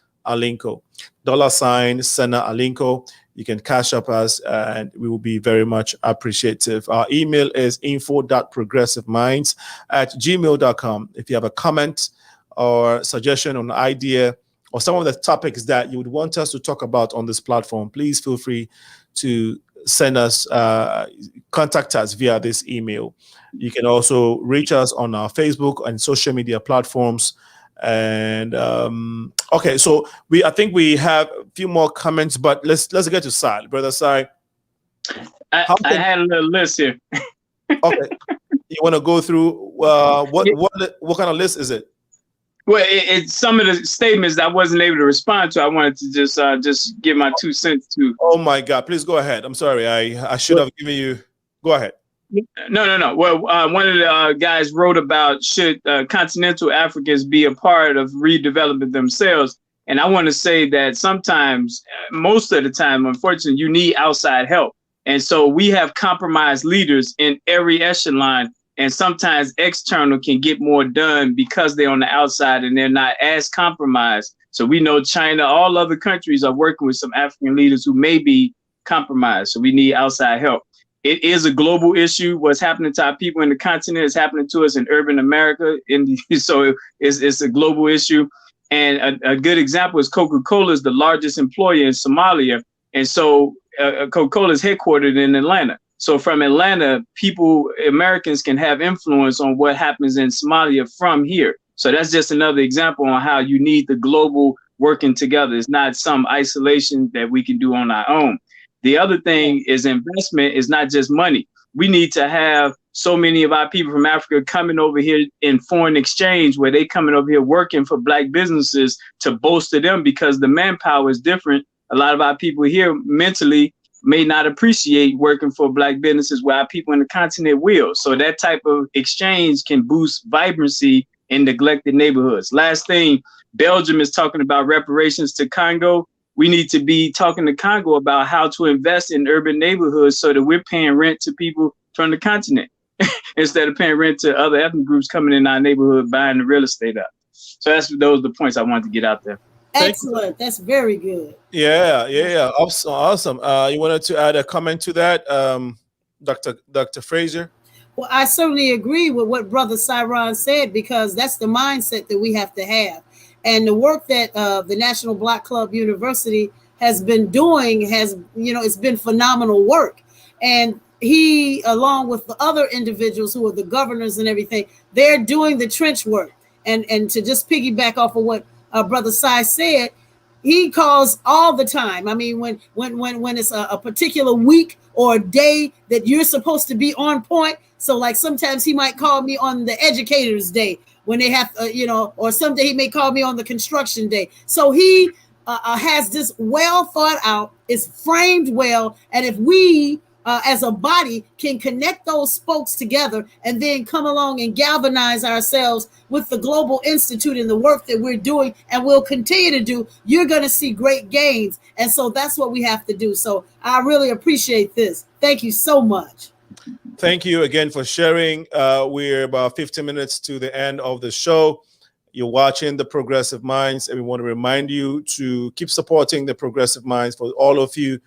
Speaker 3: $SENAALINCO. You can cash up us and we will be very much appreciative. Our email is info.progressiveminds@gmail.com. If you have a comment or suggestion or an idea or some of the topics that you would want us to talk about on this platform, please feel free to send us, contact us via this email. You can also reach us on our Facebook and social media platforms. And okay, so I think we have a few more comments, but let's get to Sai, brother Sai.
Speaker 1: I had a little list here.
Speaker 3: Okay, you want to go through what kind of list is it?
Speaker 1: Well, it's some of the statements that I wasn't able to respond to. I wanted to just give my 2 cents to.
Speaker 3: Oh my God! Please go ahead. I'm sorry. I should have given you. Go ahead.
Speaker 1: No. Well, one of the guys wrote about should continental Africans be a part of redevelopment themselves, and I want to say that sometimes, most of the time, unfortunately, you need outside help, and so we have compromised leaders in every echelon. And sometimes external can get more done because they're on the outside and they're not as compromised. So we know China, all other countries are working with some African leaders who may be compromised. So we need outside help. It is a global issue. What's happening to our people in the continent is happening to us in urban America. So it's a global issue. And a good example is Coca-Cola is the largest employer in Somalia. And so Coca-Cola is headquartered in Atlanta. So from Atlanta, Americans can have influence on what happens in Somalia from here. So that's just another example on how you need the global working together. It's not some isolation that we can do on our own. The other thing is investment is not just money. We need to have so many of our people from Africa coming over here in foreign exchange, where they coming over here working for Black businesses to bolster them, because the manpower is different. A lot of our people here mentally may not appreciate working for Black businesses where our people in the continent will. So that type of exchange can boost vibrancy in neglected neighborhoods. Last thing, Belgium is talking about reparations to Congo. We need to be talking to Congo about how to invest in urban neighborhoods so that we're paying rent to people from the continent instead of paying rent to other ethnic groups coming in our neighborhood, buying the real estate up. So those are the points I wanted to get out there.
Speaker 5: Excellent. That's very good.
Speaker 3: Yeah. Awesome. You wanted to add a comment to that, Dr. Frazier?
Speaker 5: Well, I certainly agree with what Brother Cyron said, because that's the mindset that we have to have. And the work that the National Black Club University has been doing it's been phenomenal work. And he, along with the other individuals who are the governors and everything, they're doing the trench work. And to just piggyback off of what Brother Sai said, he calls all the time. I mean, when it's a particular week or a day that you're supposed to be on point. So like sometimes he might call me on the educators day when they have, or someday he may call me on the construction day. So he has this well thought out, it's framed well. And if we as a body can connect those spokes together and then come along and galvanize ourselves with the Global Institute and the work that we're doing and will continue to do, you're going to see great gains. And so that's what we have to do. So I really appreciate this. Thank you so much.
Speaker 3: Thank you again for sharing. We're about 15 minutes to the end of the show. You're watching The Progressive Minds, and we want to remind you to keep supporting The Progressive Minds. For all of you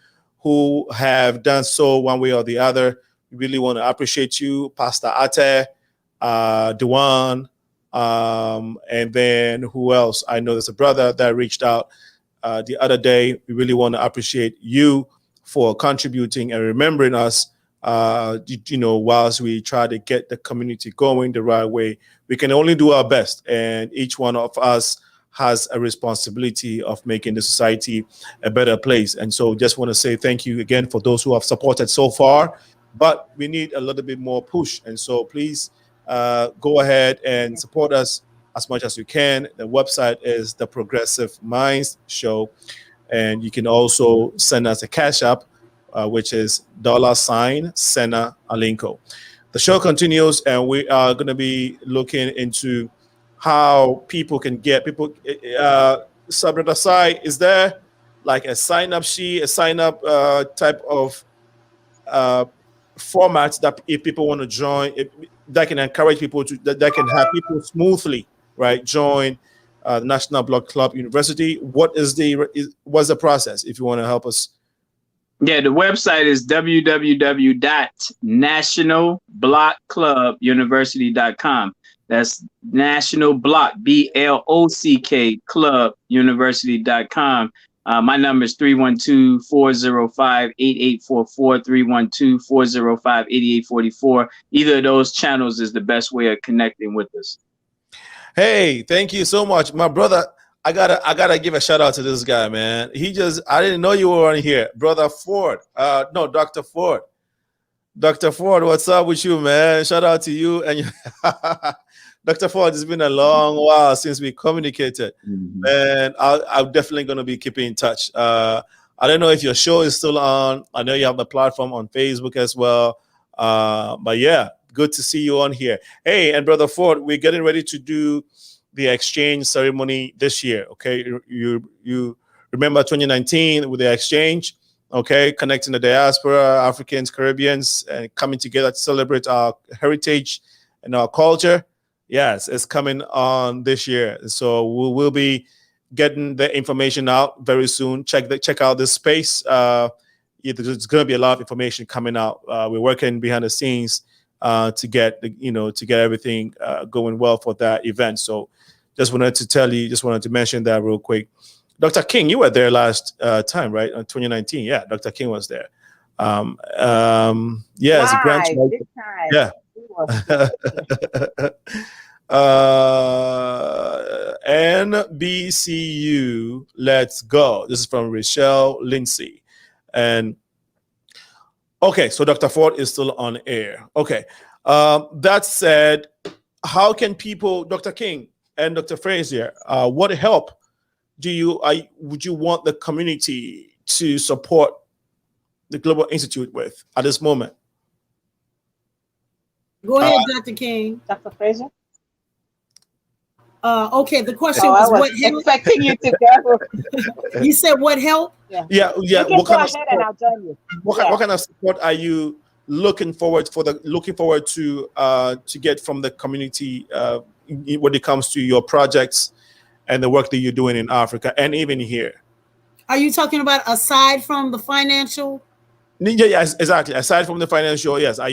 Speaker 3: who have done so one way or the other, we really want to appreciate you, Pastor Ate, Dewan, and then who else? I know there's a brother that reached out the other day. We really want to appreciate you for contributing and remembering us. Whilst we try to get the community going the right way, we can only do our best, and each one of us has a responsibility of making the society a better place. And so just want to say thank you again for those who have supported so far, but we need a little bit more push. And so please go ahead and support us as much as you can. The website is The Progressive Minds Show, and you can also send us a cash app, which is $SENAALINCO. The show continues, and we are going to be looking into how people can get people. Sabra Sai, is there like a sign-up sheet, a sign-up type of format that if people want to join, that can encourage people to that can have people smoothly join the National Block Club University? What's the process if you want to help us?
Speaker 1: Yeah, the website is www.nationalblockclubuniversity.com. That's National Block, BLOCK Club University.com. My number is 312-405-8844, 312-405-8844. Either of those channels is the best way of connecting with us.
Speaker 3: Hey, thank you so much, my brother. I gotta give a shout out to this guy, man. I didn't know you were on here, brother Ford. No, Dr. Ford. Dr. Ford, what's up with you, man? Shout out to you and Dr. Ford. It's been a long while since we communicated, and I'm definitely gonna be keeping in touch. I don't know if your show is still on. I know you have the platform on Facebook as well. But yeah, good to see you on here. Hey, and brother Ford, we're getting ready to do the exchange ceremony this year. Okay, you remember 2019 with the exchange? Okay, connecting the diaspora, Africans, Caribbeans, and coming together to celebrate our heritage and our culture. Yes, it's coming on this year. So we'll be getting the information out very soon. Check out this space. There's going to be a lot of information coming out. We're working behind the scenes to get everything going well for that event. So just wanted to mention that real quick. Dr. King, you were there last time, right? In 2019. Yeah, Dr. King was there. As a grant. Yeah. NBCU, let's go. This is from Rochelle Lindsay. And okay, so Dr. Ford is still on air. Okay. That said, how can people, Dr. King and Dr. Frazier, what help would you want the community to support the Global Institute with at this moment?
Speaker 5: Go ahead, Dr. King.
Speaker 6: Dr. Frazier?
Speaker 5: Okay, the question was what help?
Speaker 6: Expecting you to go.
Speaker 5: You said what help?
Speaker 3: Yeah.
Speaker 6: You can
Speaker 3: What
Speaker 6: go
Speaker 3: kind of
Speaker 6: ahead and I'll join you.
Speaker 3: What kind of support are you looking forward to get from the community when it comes to your projects and the work that you're doing in Africa and even here?
Speaker 5: Are you talking about aside from the financial?
Speaker 3: Yeah, exactly. Aside from the financial, yes. Are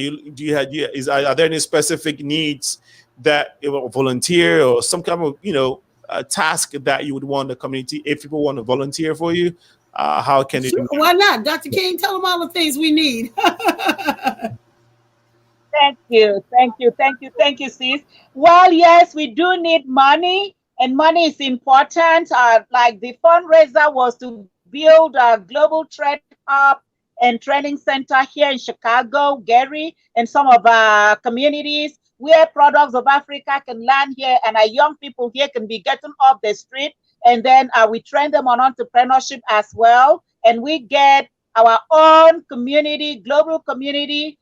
Speaker 3: there any specific needs that volunteer or some kind of task that you would want the community, if people want to volunteer for you? How can they do that?
Speaker 5: Why not? Dr. King, tell them all the things we need.
Speaker 6: Thank you, sis. Well, yes, we do need money, and money is important. Like the fundraiser was to build a global trade hub and training center here in Chicago, Gary, and some of our communities where products of Africa can land here, and our young people here can be getting off the street. And then we train them on entrepreneurship as well. And we get our own community, global community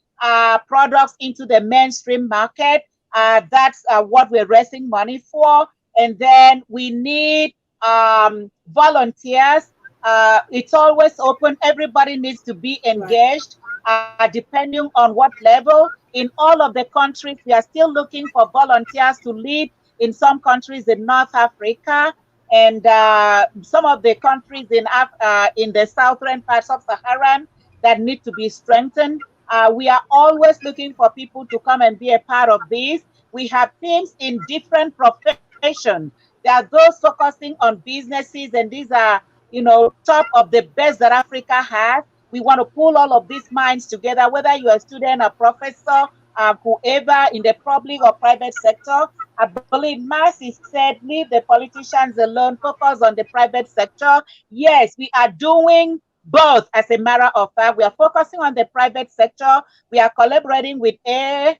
Speaker 6: products into the mainstream market. That's what we're raising money for. And then we need volunteers. It's always open. Everybody needs to be engaged, depending on what level. In all of the countries, we are still looking for volunteers to lead. In some countries in North Africa, and some of the countries in the southern parts of Saharan that need to be strengthened. We are always looking for people to come and be a part of this. We have teams in different professions. There are those focusing on businesses, and these are, top of the best that Africa has. We want to pull all of these minds together, whether you're a student, a professor, whoever in the public or private sector. I believe Marcy said, leave the politicians alone, focus on the private sector. Yes, we are doing both. As a matter of fact, we are focusing on the private sector. We are collaborating with a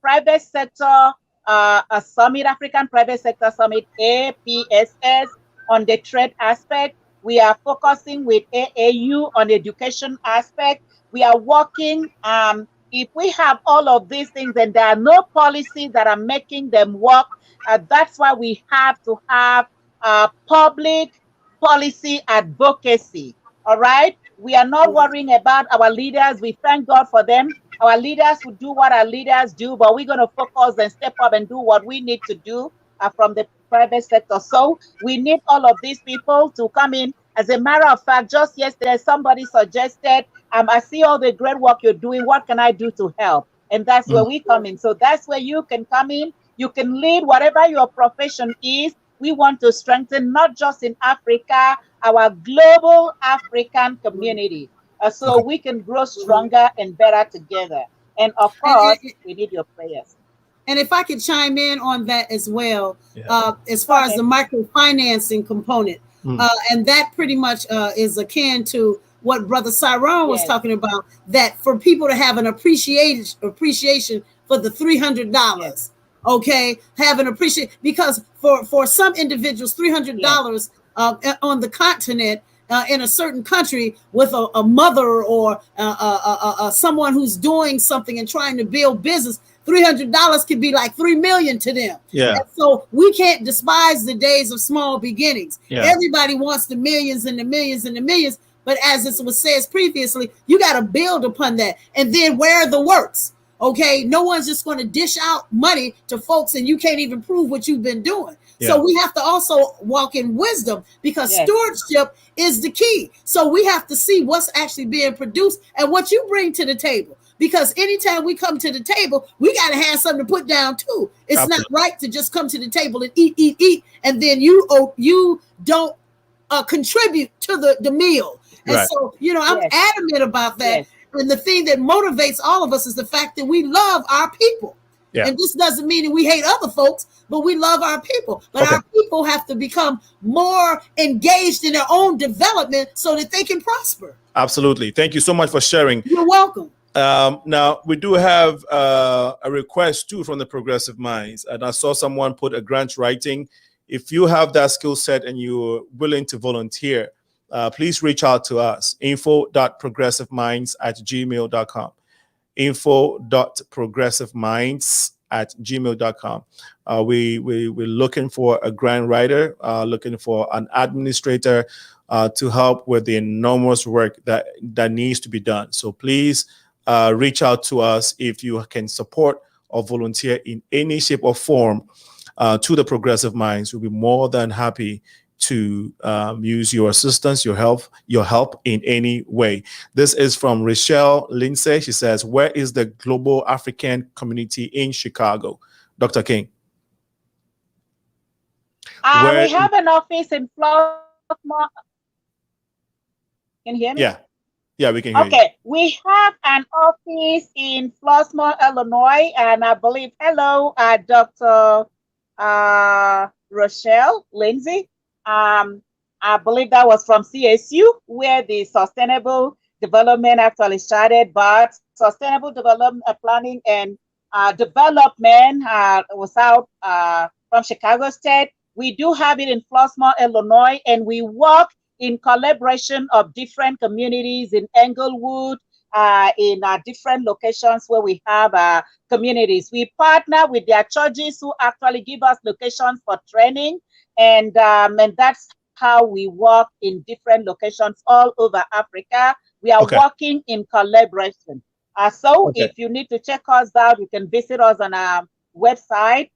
Speaker 6: private sector, a summit, African Private Sector Summit, APSS, on the trade aspect. We are focusing with AAU on the education aspect. We are working, if we have all of these things and there are no policies that are making them work, that's why we have to have public policy advocacy. All right? We are not worrying about our leaders. We thank God for them. Our leaders will do what our leaders do, but we're going to focus and step up and do what we need to do from the private sector. So we need all of these people to come in. As a matter of fact, just yesterday, somebody suggested, I see all the great work you're doing. What can I do to help? And that's where we come in. So that's where you can come in. You can lead whatever your profession is. We want to strengthen, not just in Africa, our global African community. So we can grow stronger and better together. And of course, we need your prayers.
Speaker 5: And if I could chime in on that as well, as far as the microfinancing component, and that pretty much is akin to what Brother Cyrone was talking about, that for people to have an appreciation for the $300, have an appreciation, because for some individuals, $300 on the continent, in a certain country with a mother or someone who's doing something and trying to build business, $300 could be like $3 million to them. And so we can't despise the days of small beginnings. Everybody wants the millions and the millions and the millions, but as it was said previously, you got to build upon that. And then where are the works? No one's just going to dish out money to folks and you can't even prove what you've been doing. So we have to also walk in wisdom, because stewardship is the key. So we have to see what's actually being produced and what you bring to the table. Because anytime we come to the table, we got to have something to put down too. It's not right to just come to the table and eat, and then you don't contribute to the meal. And so, I'm adamant about that. And the thing that motivates all of us is the fact that we love our people. And this doesn't mean that we hate other folks, but we love our people. But our people have to become more engaged in their own development so that they can prosper.
Speaker 3: Absolutely. Thank you so much for sharing.
Speaker 5: You're welcome.
Speaker 3: Now, we do have a request too from the Progressive Minds. And I saw someone put a grant writing. If you have that skill set and you're willing to volunteer, please reach out to us, info.progressiveminds@gmail.com. info.progressiveminds@gmail.com. We're looking for a grant writer, looking for an administrator to help with the enormous work that needs to be done. So please reach out to us if you can support or volunteer in any shape or form to the Progressive Minds. We'll be more than happy to use your assistance, your help in any way. This is from Rochelle Lindsay. She says, where is the global African community in Chicago? Dr. King.
Speaker 6: We have an office in Flossmoor. Can you hear me?
Speaker 3: Yeah, we can hear you.
Speaker 6: Okay, we have an office in Flossmoor, Illinois, and I believe, Dr. Rochelle Lindsay. I believe that was from CSU, where the sustainable development actually started, but sustainable development planning and development was out from Chicago State. We do have it in Flossmoor, Illinois, and we work in collaboration of different communities in Englewood, in different locations where we have communities. We partner with their churches who actually give us locations for training, and that's how we work in different locations all over Africa. We are working in collaboration. If you need to check us out, you can visit us on our website,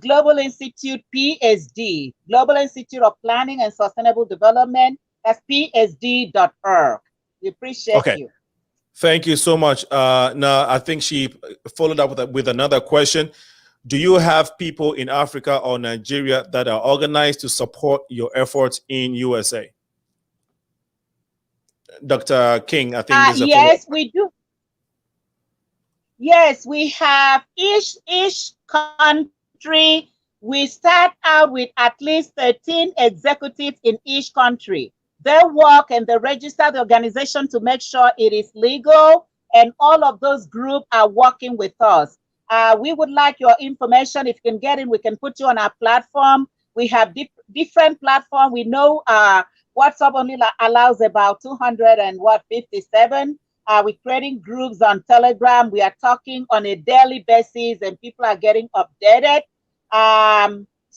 Speaker 6: Global Institute PSD, Global Institute of Planning and Sustainable Development. That's psd.org. We appreciate you.
Speaker 3: Thank you so much. Now, I think she followed up with another question. Do you have people in Africa or Nigeria that are organized to support your efforts in USA? Dr. King, I think there's a
Speaker 6: yes, we do. Yes, we have each country. We start out with at least 13 executives in each country. They work and they register the organization to make sure it is legal, and all of those groups are working with us. We would like your information. If you can get in, we can put you on our platform. We have different platforms. We know WhatsApp only allows about 257. We're creating groups on Telegram. We are talking on a daily basis, and people are getting updated.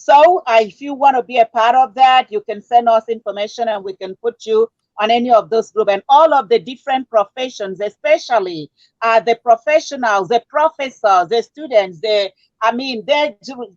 Speaker 6: If you want to be a part of that, you can send us information and we can put you on any of those groups. And all of the different professions, especially the professionals, the professors, the students, they're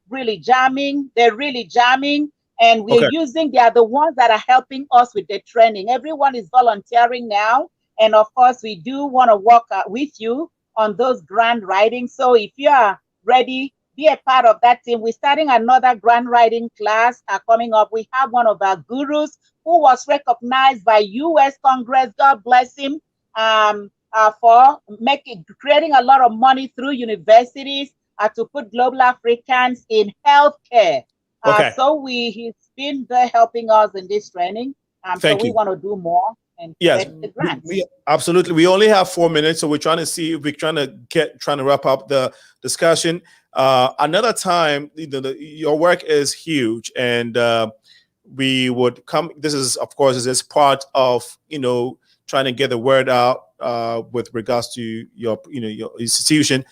Speaker 6: really jamming. They're really jamming. And we're they are the ones that are helping us with the training. Everyone is volunteering now. And of course, we do want to work with you on those grant writing. So if you are ready, be a part of that team. We're starting another grant writing class coming up. We have one of our gurus who was recognized by U.S. Congress, God bless him, for creating a lot of money through universities to put global Africans in healthcare. He's been there helping us in this training. We want to do more. And the grants.
Speaker 3: Absolutely. We only have 4 minutes, so we're trying to see if we're trying to wrap up the discussion. Another time, your work is huge, and we would come. This is, of course, is part of trying to get the word out with regards to your institution.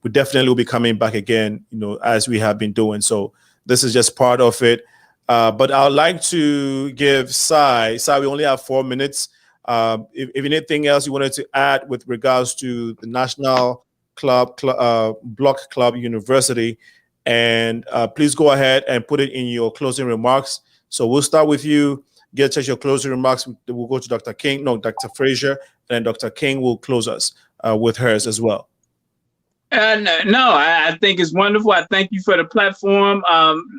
Speaker 3: We definitely will be coming back again, as we have been doing. So this is just part of it. But I'd like to give Sai, we only have 4 minutes. If anything else you wanted to add with regards to the National Block Club University, and please go ahead and put it in your closing remarks. So we'll start with you, get your closing remarks. We'll go to Dr. Frazier, and Dr. King will close us with hers as well.
Speaker 1: I think it's wonderful. I thank you for the platform.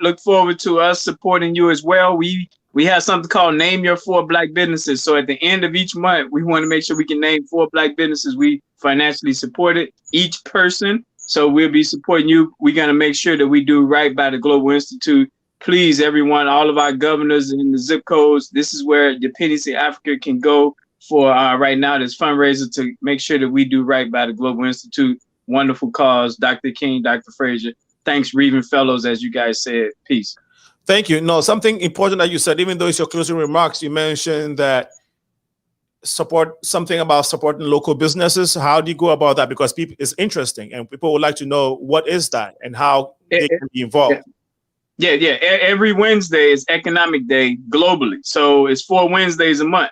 Speaker 1: Look forward to us supporting you as well. We have something called Name Your 4 Black Businesses. So at the end of each month, we want to make sure we can name 4 Black businesses we financially supported, each person. So we'll be supporting you. We're going to make sure that we do right by the Global Institute. Please, everyone, all of our governors in the zip codes, this is where Dependency Africa can go for right now, this fundraiser to make sure that we do right by the Global Institute. Wonderful cause, Dr. King, Dr. Frazier. Thanks, Reven Fellows, as you guys said. Peace.
Speaker 3: Thank you. No, something important that you said, even though it's your closing remarks, you mentioned that something about supporting local businesses. How do you go about that? Because it's interesting, and people would like to know what is that and how they can be involved.
Speaker 1: Yeah. Every Wednesday is Economic Day globally. So it's 4 Wednesdays a month.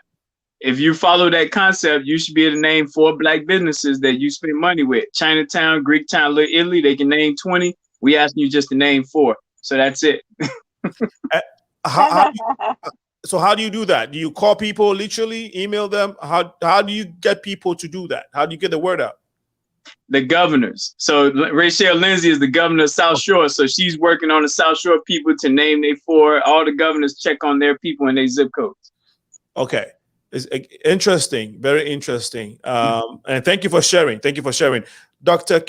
Speaker 1: If you follow that concept, you should be able to name 4 Black businesses that you spend money with. Chinatown, Greek Town, Little Italy, they can name 20. We asking you just to name 4. So that's it.
Speaker 3: How do you do that? Do you call people, literally email them? How do you get people to do that? How do you get the word out?
Speaker 1: The governors. So Rachel Lindsay is the governor of South Shore. So she's working on the South Shore people to name their 4. All the governors check on their people and their zip codes.
Speaker 3: Okay. It's interesting, very interesting. And thank you for sharing. Dr.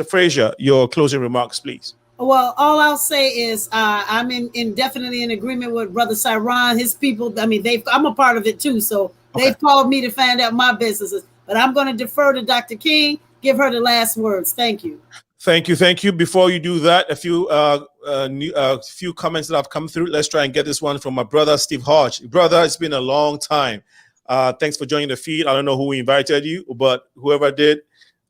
Speaker 3: Frazier, your closing remarks, please.
Speaker 5: Well, all I'll say is I'm definitely in agreement with Brother Cyron, his people. I mean, I'm a part of it too. So they've called me to find out my businesses. But I'm going to defer to Dr. King, give her the last words. Thank you.
Speaker 3: Thank you, thank you. Before you do that, a few comments that have come through. Let's try and get this one from my brother Steve Hodge. Brother, it's been a long time. Thanks for joining the feed. I don't know who invited you, but whoever did,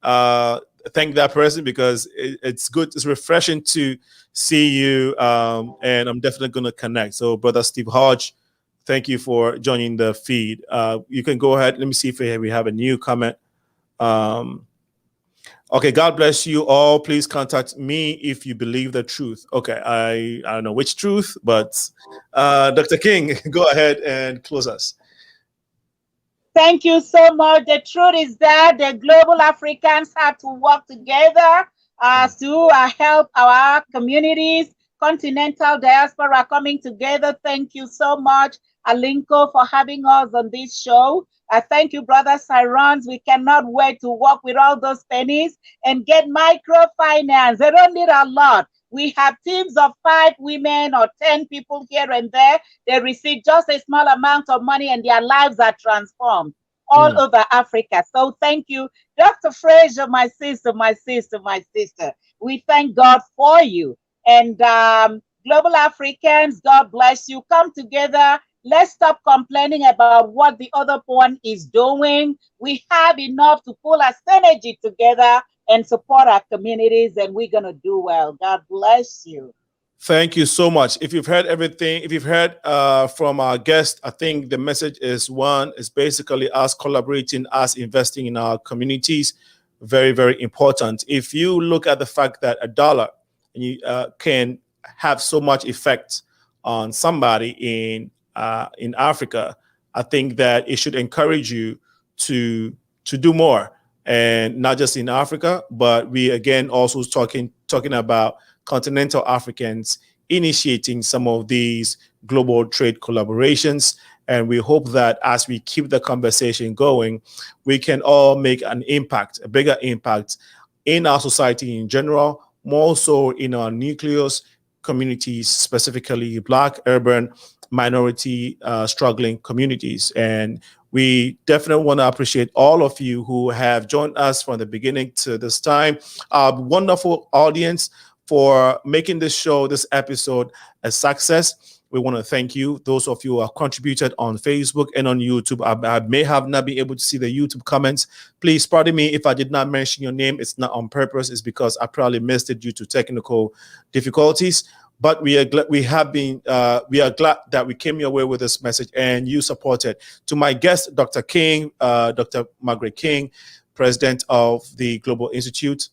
Speaker 3: thank that person, because it's good. It's refreshing to see you, and I'm definitely going to connect. So, brother Steve Hodge, thank you for joining the feed. You can go ahead. Let me see if we have a new comment. Okay, God bless you all. Please contact me if you believe the truth. Okay, I don't know which truth, but Dr. King, go ahead and close us.
Speaker 6: Thank you so much. The truth is that the global Africans have to work together to help our communities. Continental Diaspora coming together. Thank you so much, Alinko, for having us on this show. Thank you, Brother Cyrons. We cannot wait to work with all those pennies and get microfinance. They don't need a lot. We have teams of 5 women or 10 people here and there. They receive just a small amount of money and their lives are transformed all over Africa. So thank you, Dr. Frazier, my sister. We thank God for you. And global Africans, God bless you. Come together. Let's stop complaining about what the other one is doing. We have enough to pull our synergy together and support our communities, and we're going to do well. God bless you.
Speaker 3: Thank you so much. If you've heard everything, if you've heard from our guest, I think the message is basically us collaborating, us investing in our communities. Very, very important. If you look at the fact that $1 can have so much effect on somebody in Africa, I think that it should encourage you to do more, and not just in Africa, but we again also talking about continental Africans initiating some of these global trade collaborations. And we hope that as we keep the conversation going, we can all make an impact, a bigger impact in our society in general, more so in our nucleus communities, specifically Black, urban, minority, struggling communities. And we definitely want to appreciate all of you who have joined us from the beginning to this time. Our wonderful audience for making this show, this episode, a success. We want to thank you. Those of you who have contributed on Facebook and on YouTube. I may have not been able to see the YouTube comments. Please pardon me if I did not mention your name. It's not on purpose. It's because I probably missed it due to technical difficulties. But we are glad that we came your way with this message and you supported. To my guest, Dr. King, Dr. Margaret King, President of the Global Institute,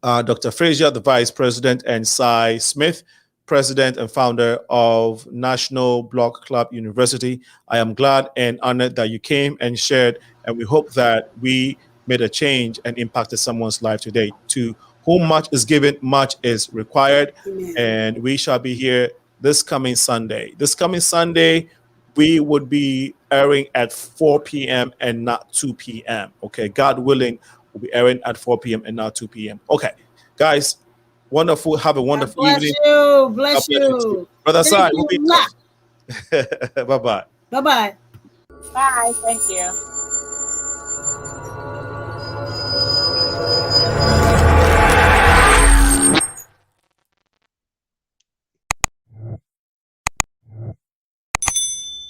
Speaker 3: Dr. Frazier, the Vice President, and Cy Smith, President and founder of National Block Club University. I am glad and honored that you came and shared, and we hope that we made a change and impacted someone's life today. To whom much is given, much is required. Amen. And we shall be here this coming Sunday. This coming Sunday, we would be airing at 4 p.m. and not 2 p.m. Okay, God willing, we'll be airing at 4 p.m. and not 2 p.m. Okay, guys, wonderful. Have a wonderful evening.
Speaker 5: Bless you.
Speaker 3: Brother Sai, we'll be in touch. Bye-bye.
Speaker 5: Bye-bye.
Speaker 6: Bye. Thank you.